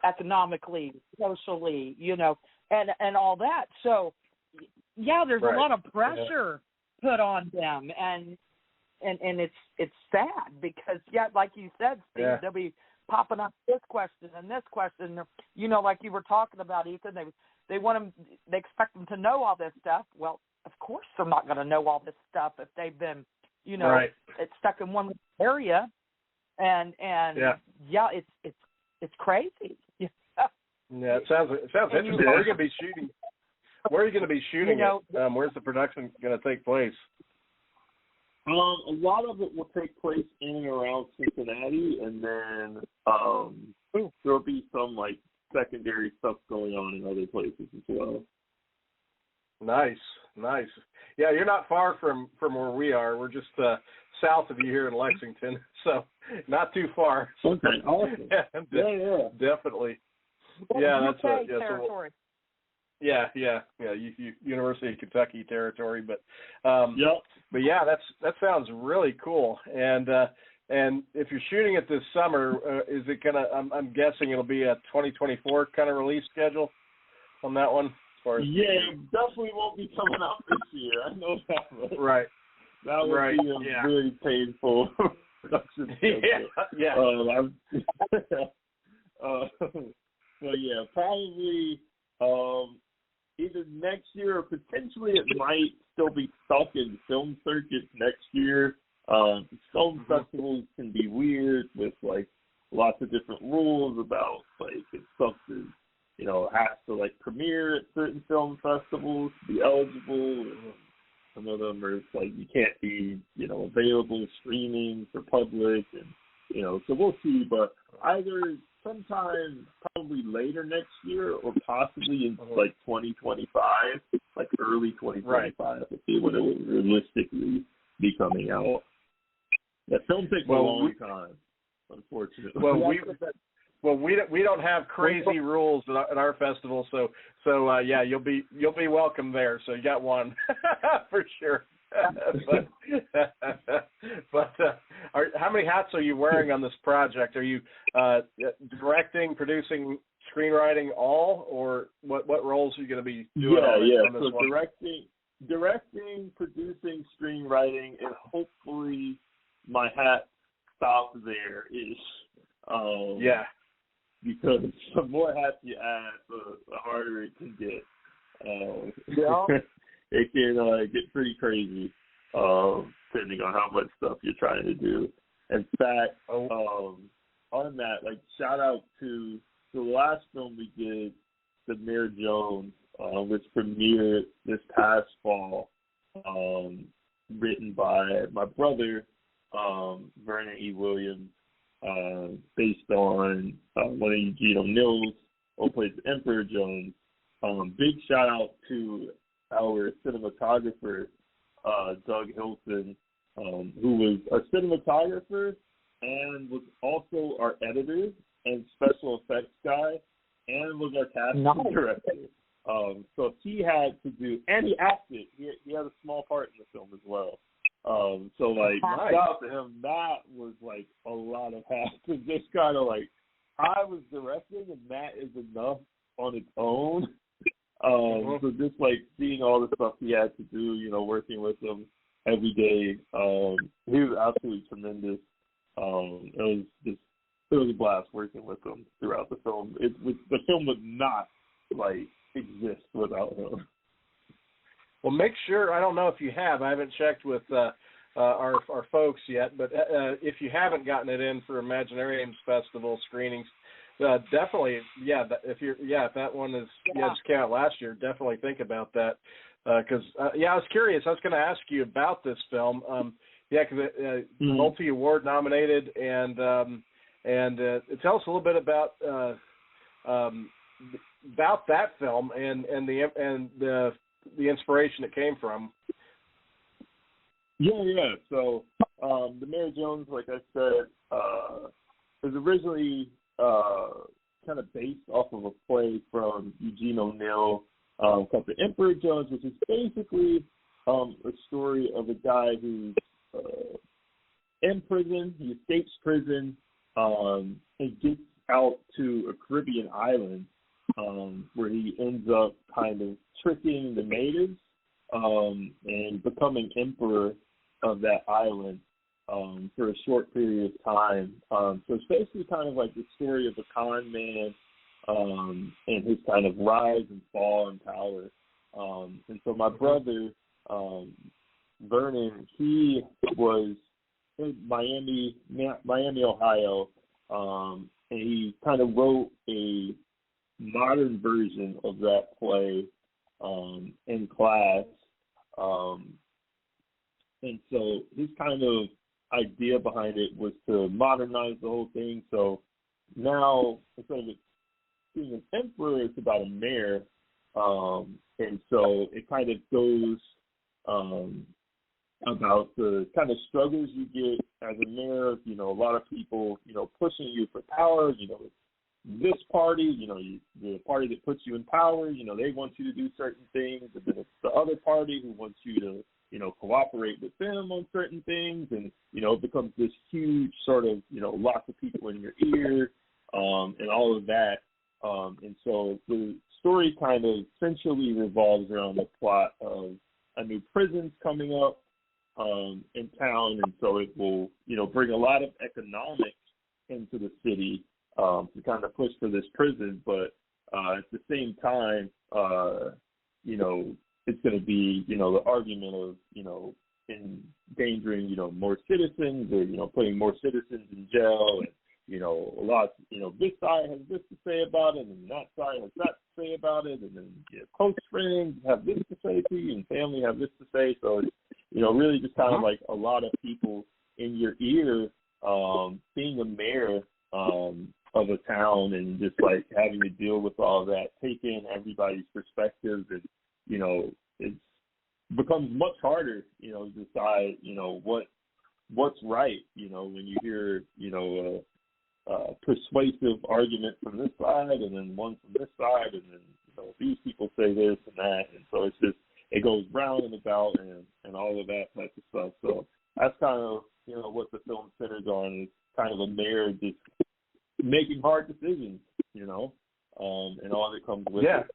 economically, socially, and all that. So, yeah, there's a lot of pressure put on them, and it's sad because, like you said, Steve, they'll be popping up this question and this question, like you were talking about, Ethan. They expect them to know all this stuff. Well, of course they're not going to know all this stuff if they've been, it's stuck in one area, and it's crazy. Yeah, it sounds interesting. Where are you going to be shooting? Where are you going to be shooting it? Where's the production going to take place? A lot of it will take place in and around Cincinnati, and then there'll be some secondary stuff going on in other places as well. Nice. Yeah, you're not far from where we are. We're just south of you here in Lexington, so not too far. Okay, awesome. Yeah, definitely. Well, yeah, that's territory. University of Kentucky territory, but yeah, that sounds really cool. And if you're shooting it this summer, is it gonna? I'm guessing it'll be a 2024 kind of release schedule on that one. It definitely won't be coming out this year. I know that. But right. That would be a very painful production schedule. But yeah, probably either next year or potentially it might still be stuck in film circuits next year. Film festivals can be weird with lots of different rules about it's something has to premiere at certain film festivals to be eligible. Some of them are you can't be available streaming for public, and so we'll see. But either sometime probably later next year or possibly in 2025, early 2025, to see when it will realistically be coming out. That film takes a long time, unfortunately. We don't have crazy rules at our festival, so you'll be welcome there. So you got one for sure. but how many hats are you wearing on this project? Are you directing, producing, screenwriting, all, or what roles are you going to be doing? On this so one? directing, producing, screenwriting, and hopefully my hat stops there-ish. Because the more hats you add, the harder it can get. It can get pretty crazy, depending on how much stuff you're trying to do. In fact, on that, shout out to the last film we did, The Mayor Jones, which premiered this past fall, written by my brother, Vernon E. Williams, based on one of Eugene O'Neill's, who plays Emperor Jones. Big shout out to our cinematographer, Doug Hilton, who was a cinematographer and was also our editor and special effects guy and was our casting director. So he had to do, and he acted. He had a small part in the film as well. Shout out to him. That was a lot of hats. Just kind of I was directing, and that is enough on its own. So just seeing all the stuff he had to do, working with him every day, he was absolutely tremendous. It was a blast working with him throughout the film. The film would not exist without him. Well, make sure, I don't know if you have, I haven't checked with our folks yet, but if you haven't gotten it in for Imaginarium's festival screenings, definitely, if that one is just came out last year, definitely think about that. Because I was curious. I was going to ask you about this film. Because multi-award nominated, and tell us a little bit about that film and the inspiration it came from. Yeah. So The Mayor Jones, like I said, was originally kind of based off of a play from Eugene O'Neill called The Emperor Jones, which is basically a story of a guy who's in prison. He escapes prison and gets out to a Caribbean island where he ends up kind of tricking the natives and becoming emperor of that island for a short period of time. So it's basically kind of like the story of a con man and his kind of rise and fall in power. And so my brother, Vernon, he was in Miami, Ohio, and he kind of wrote a modern version of that play in class. And so his kind of idea behind it was to modernize the whole thing. So now, instead of it being an emperor, it's about a mayor. And so it kind of goes about the kind of struggles you get as a mayor. You know, a lot of people, you know, pushing you for power. You know, this party, you know, the party that puts you in power, you know, they want you to do certain things. And then it's the other party who wants you to, you know, cooperate with them on certain things. And, you know, it becomes this huge sort of, you know, lots of people in your ear and all of that. And so the story kind of essentially revolves around the plot of a new prison's coming up in town. And so it will, you know, bring a lot of economics into the city to kind of push for this prison. But at the same time, you know, it's going to be, you know, the argument of, you know, endangering, you know, more citizens or, you know, putting more citizens in jail. And, you know, a lot, you know, this side has this to say about it and that side has that to say about it. And then, you know, close friends have this to say to you and family have this to say. So it's, you know, really just kind of like a lot of people in your ear being a mayor of a town and just like having to deal with all that, take in everybody's perspectives. And, you know, it becomes much harder, you know, to decide, you know, what's right, you know, when you hear, you know, a persuasive argument from this side and then one from this side and then, you know, these people say this and that. And so it's just, it goes round and about and all of that type of stuff. So that's kind of, you know, what the film centers on is kind of a mayor just making hard decisions, you know, and all that comes with it.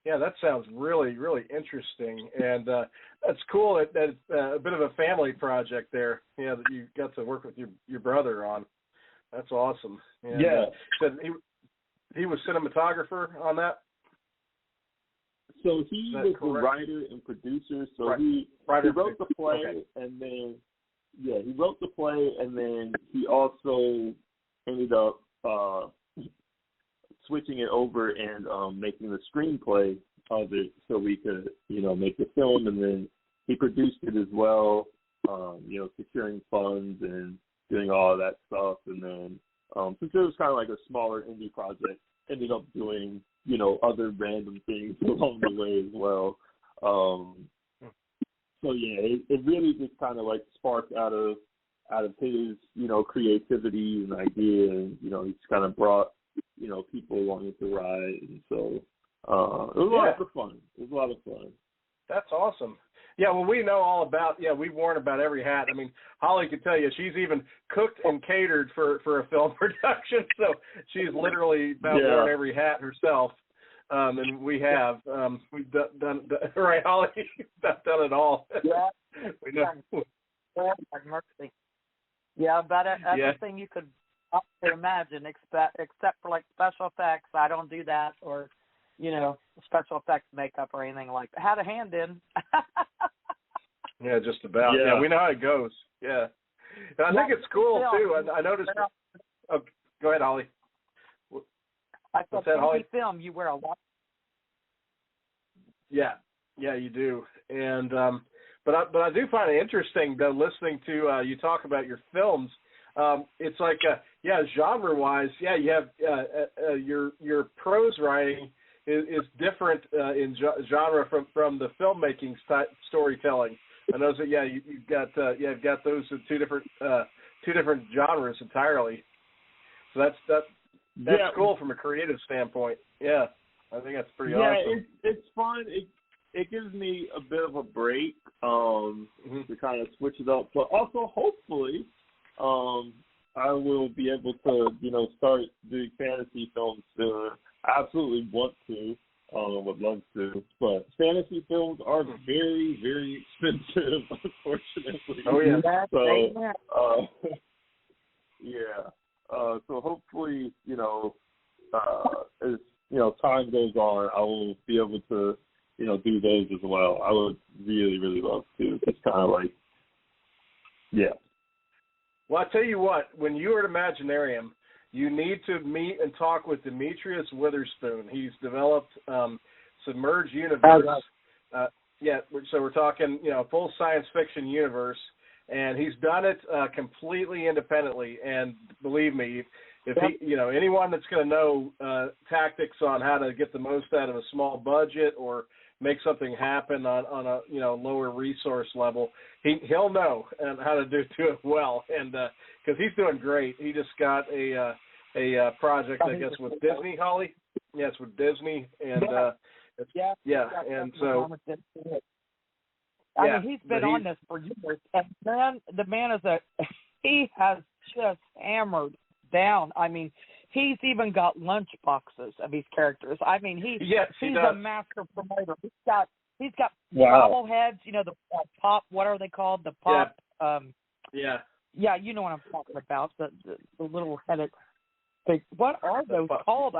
Yeah, that sounds really, really interesting, and that's cool. That it's a bit of a family project there. Yeah, that you got to work with your brother on. That's awesome. And, said he was cinematographer on that. So he was the writer and producer. So he wrote the play, and then he wrote the play, and then he also ended up switching it over and making the screenplay of it so we could, you know, make the film. And then he produced it as well, you know, securing funds and doing all of that stuff. And then since it was kind of like a smaller indie project, ended up doing, you know, other random things along the way as well. So yeah, it really just kind of like sparked out of his, you know, creativity and idea, and, you know, he's kind of brought, you know, people wanting to ride, and so it was a lot of fun. It was a lot of fun. That's awesome. Yeah, well, we know all about. Yeah, we've worn about every hat. I mean, Holly could tell you she's even cooked and catered for a film production, so she's literally about worn every hat herself. And we have we've done right, Holly. Done it all. Yeah, we know. Mercy. Yeah, about everything you could imagine, except for like special effects. I don't do that, or, you know, special effects makeup or anything like that. Had a hand in. Yeah, just about. Yeah, we know how it goes. Yeah, and I think it's cool too. I noticed. Oh, go ahead, Holly. I thought TV film, you wear a lot. Yeah, you do. And but I do find it interesting though, listening to you talk about your films. It's like genre-wise, you have your prose writing is different in genre from the filmmaking storytelling. I know that. Yeah, you've got those two different genres entirely. So that's cool from a creative standpoint. Yeah, I think that's pretty awesome. Yeah, it's fun. It gives me a bit of a break to kind of switch it up, but also hopefully I will be able to start doing fantasy films soon. I absolutely want to. Would love to, but fantasy films are very, very expensive, unfortunately. Oh yeah. So, so hopefully, as time goes on, I will be able to, do those as well. I would really, really love to. It's kind of like, yeah. Well, I tell you what, when you are at Imaginarium, you need to meet and talk with Demetrius Witherspoon. He's developed Submerged Universe. So we're talking, full science fiction universe, and he's done it completely independently. And believe me, if he, anyone that's going to know tactics on how to get the most out of a small budget or make something happen on a lower resource level, he'll know how to do it well. And because he's doing great, he just got a project, I guess, with Disney, Holly. Yes, with Disney, and and so. I mean, he's been on this for years, and the man he has just hammered down. I mean, he's even got lunch boxes of these characters. I mean, he's a master promoter. He's got bobbleheads, the pop. What are they called? The pop. Yeah, you know what I'm talking about. The little headed. What are those called?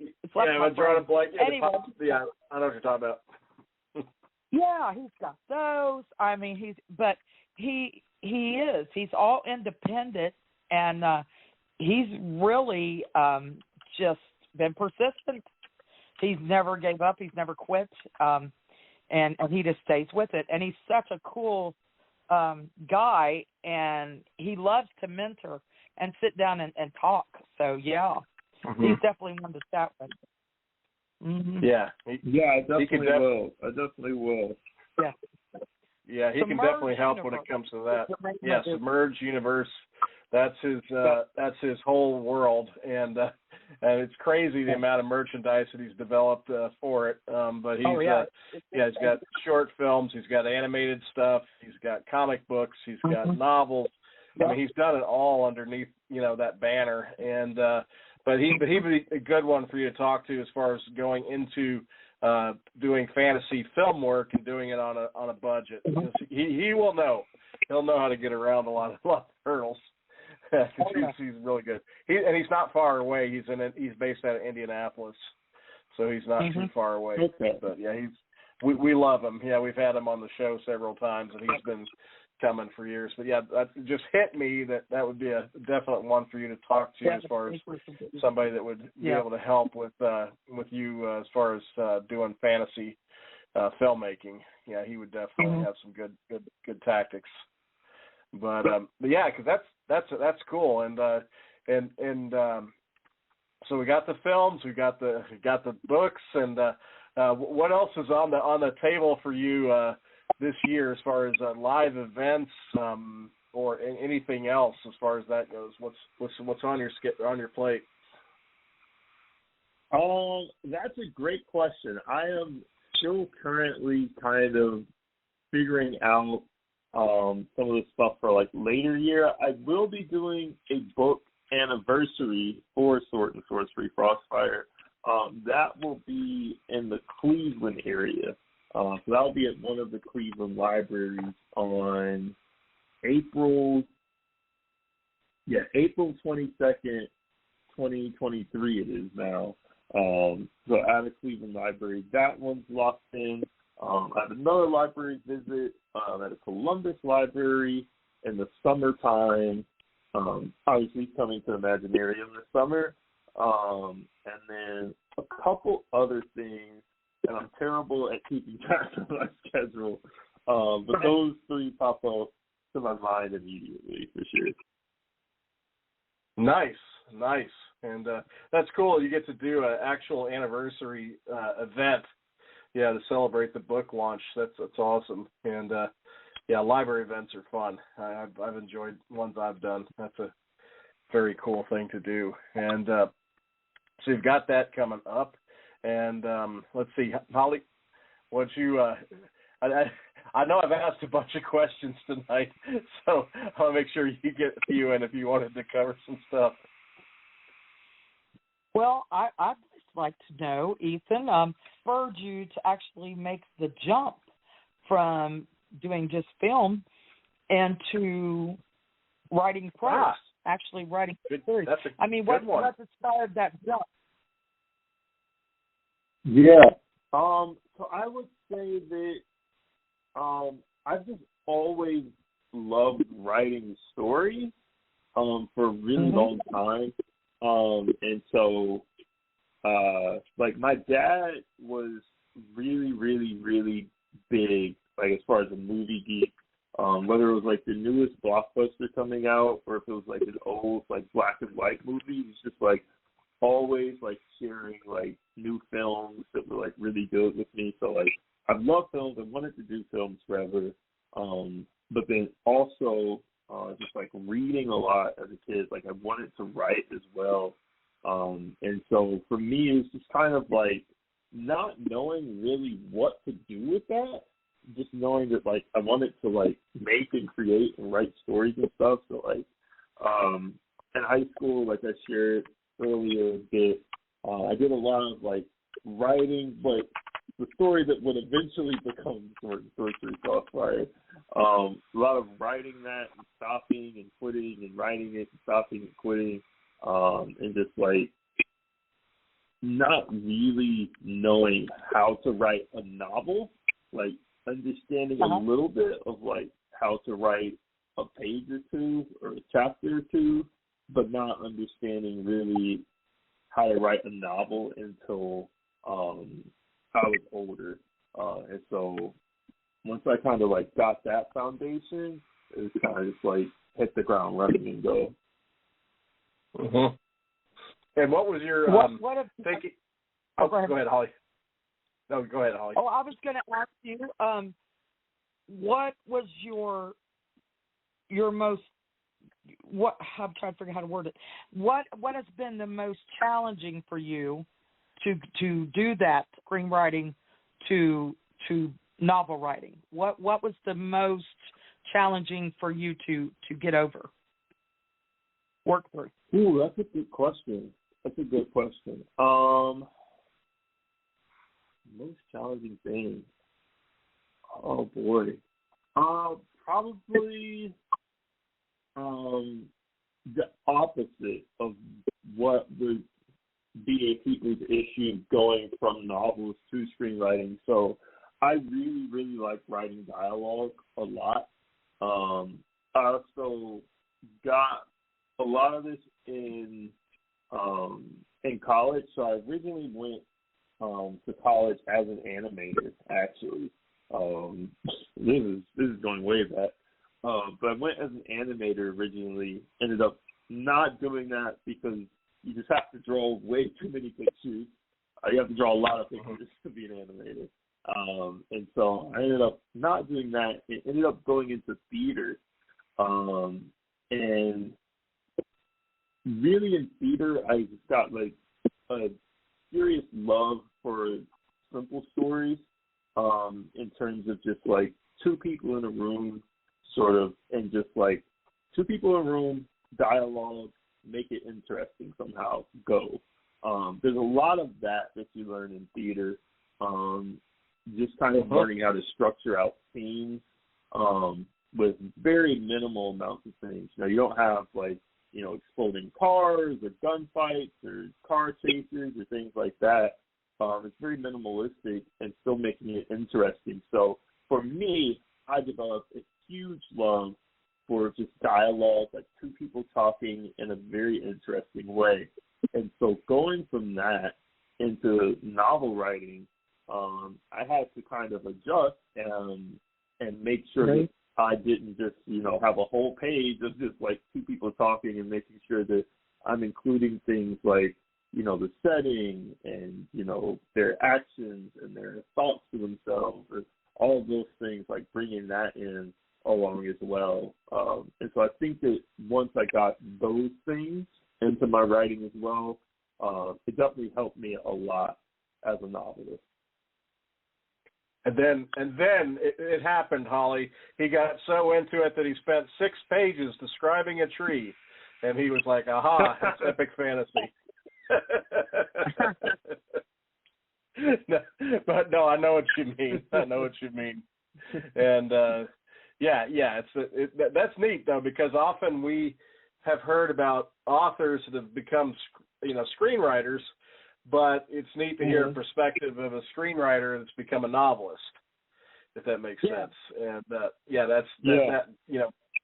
It's like I'm drawing a blank. Anyway, I know what you're talking about. Yeah, he's got those. I mean, he's all independent, and he's really just been persistent. He's never gave up. He's never quit, and he just stays with it. And he's such a cool guy, and he loves to mentor and sit down and talk. So, he's definitely one to chat with. Mm-hmm. Yeah. I definitely will. Yeah. Yeah, he can definitely help when it comes to that. Yeah, Submerged Universe. That's his whole world, and it's crazy the amount of merchandise that he's developed for it. But he's got short films, he's got animated stuff, he's got comic books, he's got novels. I mean, he's done it all underneath that banner, and but he'd be a good one for you to talk to as far as going into doing fantasy film work and doing it on a budget. Because he will know. He'll know how to get around a lot of hurdles. He's really good. He's not far away. He's based out of Indianapolis, so he's not too far away. Okay. But we love him. Yeah, we've had him on the show several times, and he's been coming for years. But that just hit me that would be a definite one for you to talk to as far as somebody that would be able to help with you as far as doing fantasy filmmaking. Yeah, he would definitely have some good tactics. But because that's cool, and so we got the films, we got the books, and what else is on the table for you this year as far as live events or anything else as far as that goes? What's on your plate? That's a great question. I am still currently kind of figuring out some of the stuff for like later year. I will be doing a book anniversary for Sword and Sorcery Frostfire. That will be in the Cleveland area. So that'll be at one of the Cleveland libraries on April 22nd, 2023 it is now. So at a Cleveland library. That one's locked in. I have another library visit at a Columbus library in the summertime. Obviously coming to Imaginarium this summer. And then a couple other things, and I'm terrible at keeping track of my schedule. But those three pop up to my mind immediately, for sure. Nice. And that's cool. You get to do an actual anniversary event to celebrate the book launch. That's awesome. And library events are fun. I've enjoyed ones I've done. That's a very cool thing to do. And so you've got that coming up. And let's see, Holly, what you I know I've asked a bunch of questions tonight, so I'll make sure you get a few in if you wanted to cover some stuff. Well, I'd just like to know, Ethan, spurred you to actually make the jump from doing just film into writing prose, actually writing stories. What inspired that jump? Yeah. So I would say that I've just always loved writing stories for a really long time. And so, like, my dad was really, really, really big, like, as far as a movie geek, whether it was, like, the newest blockbuster coming out or if it was, like, an old, like, black and white movie. He's just, like, always, like, sharing, like, new films that were, like, really good with me. So, like, I've loved films. I wanted to do films forever. But then also just, like, reading a lot as a kid. Like, I wanted to write as well. And so for me, it was just kind of, like, not knowing really what to do with that. Just knowing that, like, I wanted to, like, make and create and write stories and stuff. So, like, in high school, like I shared earlier a bit, I did a lot of, like, writing, but the story that would eventually become Sword and Sorcery Crossfire. A lot of writing that and stopping and quitting and writing it and stopping and quitting, and just, like, not really knowing how to write a novel, like, understanding a little bit of, like, how to write a page or two or a chapter or two, but not understanding really how to write a novel until I was older. And so once I kind of, like, got that foundation, it was kind of just, like, hit the ground running and go. Mm-hmm. And what was your thinking? Go ahead, Holly. No, go ahead, Holly. Oh, I was going to ask you, what was your most, I'm trying to figure out how to word it. What has been the most challenging for you to do that screenwriting to novel writing? What was the most challenging for you to get over, work through? Ooh, that's a good question. Most challenging thing. Oh boy. Probably the opposite of what would be a people's issue going from novels to screenwriting. So I really, really like writing dialogue a lot. I also got a lot of this in college. So I originally went to college as an animator, actually. This is going way back. But I went as an animator originally, ended up not doing that because you just have to draw way too many pictures. You have to draw a lot of pictures to be an animator. And so I ended up not doing that. It ended up going into theater. And really in theater, I just got, like, a serious love for simple stories, in terms of just, like, two people in a room, sort of, and just, like, two people in a room, dialogue, make it interesting somehow, go. There's a lot of that you learn in theater, just kind of learning how to structure out scenes with very minimal amounts of things. You know, you don't have, like, you know, exploding cars or gunfights or car chases or things like that. It's very minimalistic and still making it interesting. So for me, I developed a huge love for just dialogue, like two people talking in a very interesting way. And so going from that into novel writing, I had to kind of adjust and make sure that I didn't just, you know, have a whole page of just, like, two people talking, and making sure that I'm including things like the setting and, their actions and their thoughts to themselves, and all of those things, like bringing that in along as well. And so I think that once I got those things into my writing as well, it definitely helped me a lot as a novelist. And then it happened, Holly. He got so into it that he spent 6 pages describing a tree, and he was like, "Aha, it's epic fantasy." But no, I know what you mean. And that's neat though, because often we have heard about authors that have become, screenwriters, but it's neat to hear a perspective of a screenwriter that's become a novelist, if that makes sense. And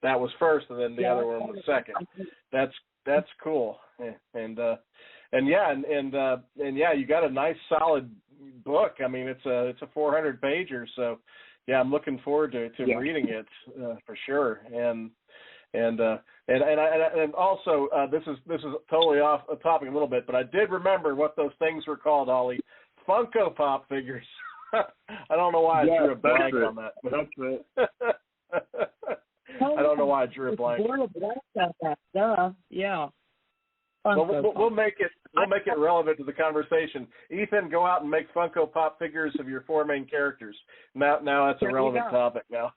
that was first, and then the other one was second. That's cool. And you got a nice solid book. I mean, it's a 400 pager, so yeah, I'm looking forward to reading it for sure. And also this is totally off topic a little bit, but I did remember what those things were called, Ollie. Funko Pop figures. I don't know why I drew a blank on that. That's it. I don't know why I drew a blank. Yeah. We'll make it relevant to the conversation. Ethan, go out and make Funko Pop figures of your 4 main characters. Now that's a relevant topic now.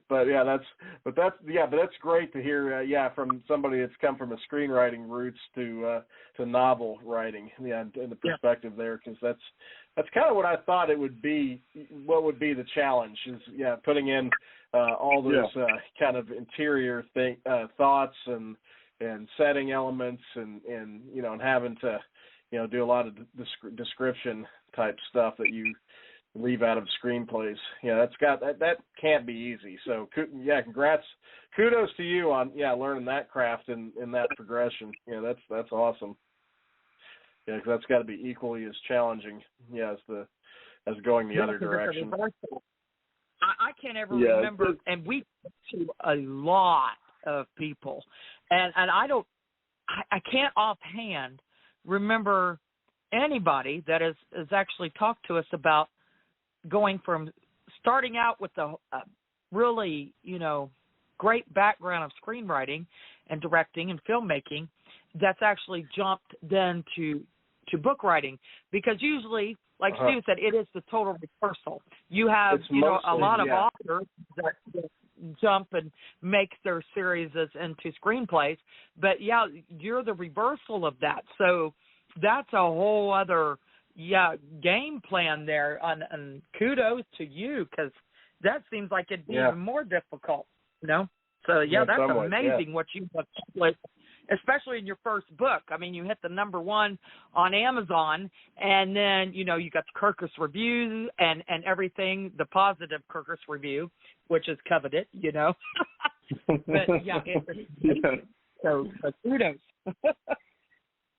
That's great to hear. From somebody that's come from a screenwriting roots to novel writing. And the perspective there, because that's kind of what I thought it would be. What would be the challenge is putting in all those kind of interior thoughts and setting elements and having to do a lot of description type stuff that you leave out of screenplays. That can't be easy. So congrats, kudos to you on learning that craft and that progression. That's awesome. Because that's got to be equally as challenging as going the other direction. I can't ever remember, and we to a lot of people, and I can't offhand remember anybody that has actually talked to us about going from starting out with a really, great background of screenwriting and directing and filmmaking that's actually jumped then to book writing, because usually, like Steve said, it is the total reversal. You have, a lot of authors that jump and make their series into screenplays, but you're the reversal of that. So that's a whole other game plan there, and kudos to you, because that seems like it'd be even more difficult, So that's amazing what you've accomplished, especially in your first book. I mean, you hit the #1 on Amazon, and then you got the Kirkus review and everything, the positive Kirkus review, which is coveted, But so kudos.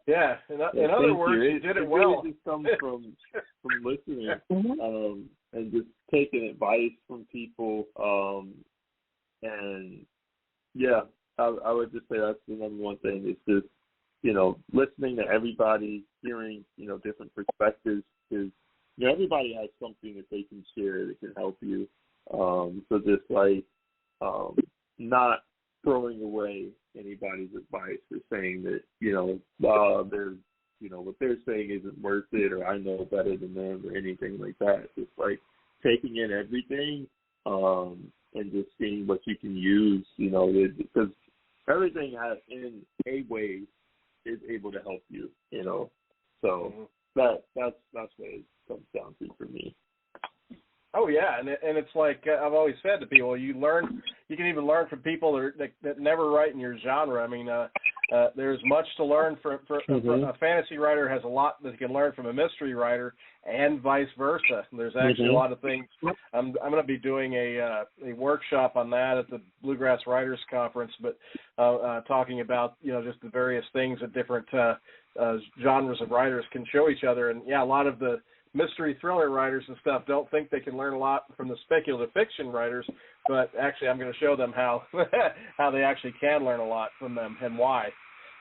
Yeah, in other words, you did it well. Really just comes from listening and just taking advice from people. I would just say that's the #1 thing. It's just, listening to everybody, hearing, different perspectives, because, everybody has something that they can share that can help you. So just not throwing away anybody's advice or saying that, they're, what they're saying isn't worth it, or I know better than them, or anything like that. Just taking in everything and just seeing what you can use, because everything in a way is able to help you, So that's what it comes down to for me. Oh yeah, and it's like I've always said to people, you can even learn from people that never write in your genre. I mean, there's much to learn from a fantasy writer has a lot that he can learn from a mystery writer, and vice versa. There's actually a lot of things. I'm going to be doing a workshop on that at the Bluegrass Writers Conference, but talking about just the various things that different genres of writers can show each other, and a lot of the mystery thriller writers and stuff don't think they can learn a lot from the speculative fiction writers, but actually I'm going to show them how how they actually can learn a lot from them and why.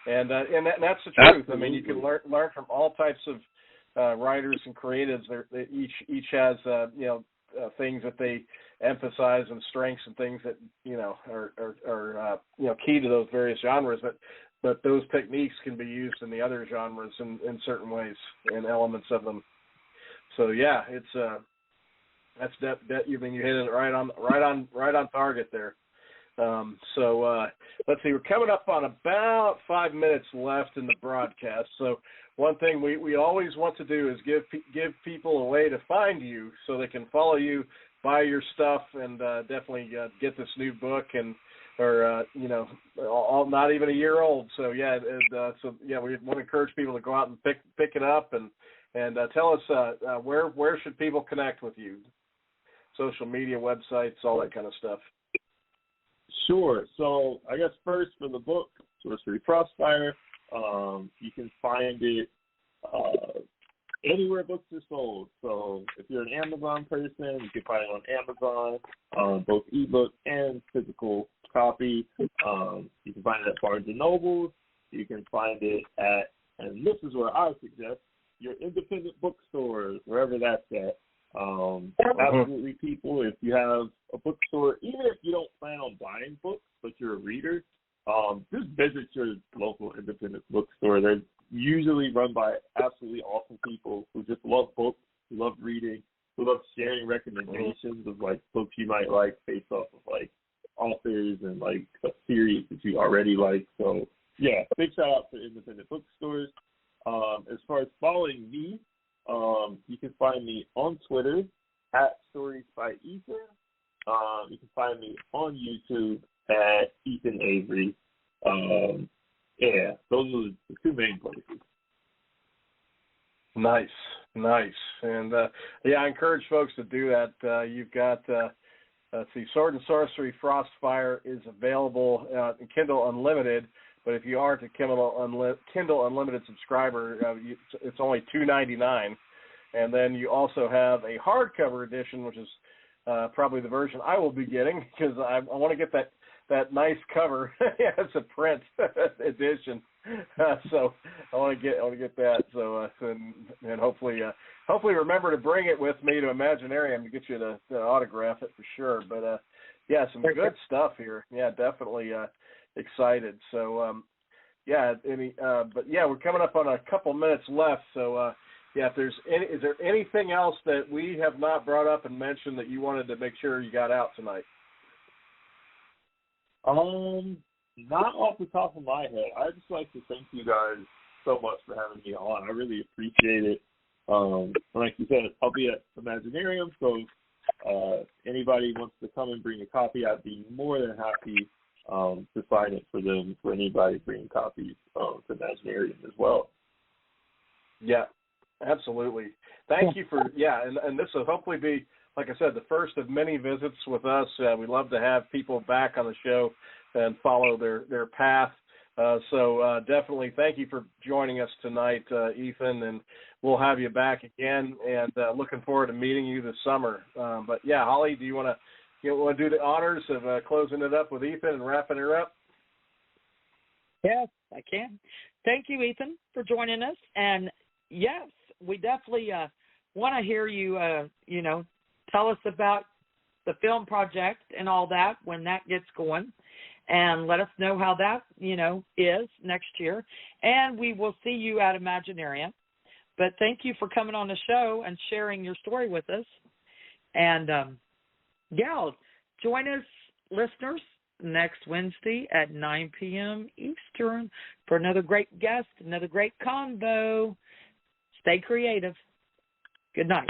And that's the truth. Absolutely. I mean, you can learn from all types of writers and creatives. They each has things that they emphasize and strengths and things that are key to those various genres. But those techniques can be used in the other genres in certain ways and elements of them. So yeah, it's that's that you hit it right on target there. So let's see, we're coming up on about 5 minutes left in the broadcast. So one thing we always want to do is give people a way to find you so they can follow you, buy your stuff, and definitely get this new book all not even a year old. So yeah, we want to encourage people to go out and pick it up and tell us where should people connect with you, social media, websites, all that kind of stuff. Sure. So I guess first for the book, Sorcery Frostfire, you can find it anywhere books are sold. So if you're an Amazon person, you can find it on Amazon, both ebook and physical copy. You can find it at Barnes & Noble. You can find it at, and this is where I suggest, your independent bookstores, wherever that's at. Absolutely, people, if you have a bookstore, even if you don't plan on buying books, but you're a reader, just visit your local independent bookstore. They're usually run by absolutely awesome people who just love books, who love reading, who love sharing recommendations of like books you might like based off of like authors and like a series that you already like. So yeah, big shout out to independent bookstores. As far as following me, you can find me on Twitter at Stories by Ethan. You can find me on YouTube at Ethan Avery. Those are the two main places. Nice. And I encourage folks to do that. You've got let's see, Sword and Sorcery Frostfire is available in Kindle Unlimited. But if you aren't a Kindle Unlimited subscriber, it's only $2.99. And then you also have a hardcover edition, which is probably the version I will be getting because I want to get that nice cover. It's a print edition, so I want to get that. So and hopefully remember to bring it with me to Imaginarium to get you to autograph it for sure. But some good stuff here. Yeah, definitely. Excited. So we're coming up on a couple minutes left. So is there anything else that we have not brought up and mentioned that you wanted to make sure you got out tonight? Not off the top of my head. I'd just like to thank you guys so much for having me on. I really appreciate it. Like you said, I'll be at Imaginarium, so anybody wants to come and bring a copy, I'd be more than happy to sign it for them, for anybody bringing copies to Imaginarium as well. Yeah, absolutely. Thank you for, and this will hopefully be, like I said, the first of many visits with us. We love to have people back on the show and follow their path. So definitely thank you for joining us tonight, Ethan, and we'll have you back again, and looking forward to meeting you this summer. But yeah, Holly, do you want to do the honors of closing it up with Ethan and wrapping her up? Yes, I can. Thank you, Ethan, for joining us. And yes, we definitely want to hear you, tell us about the film project and all that when that gets going, and let us know how that, is next year. And we will see you at Imaginarium. But thank you for coming on the show and sharing your story with us. And, join us, listeners, next Wednesday at 9 p.m. Eastern for another great guest, another great convo. Stay creative. Good night.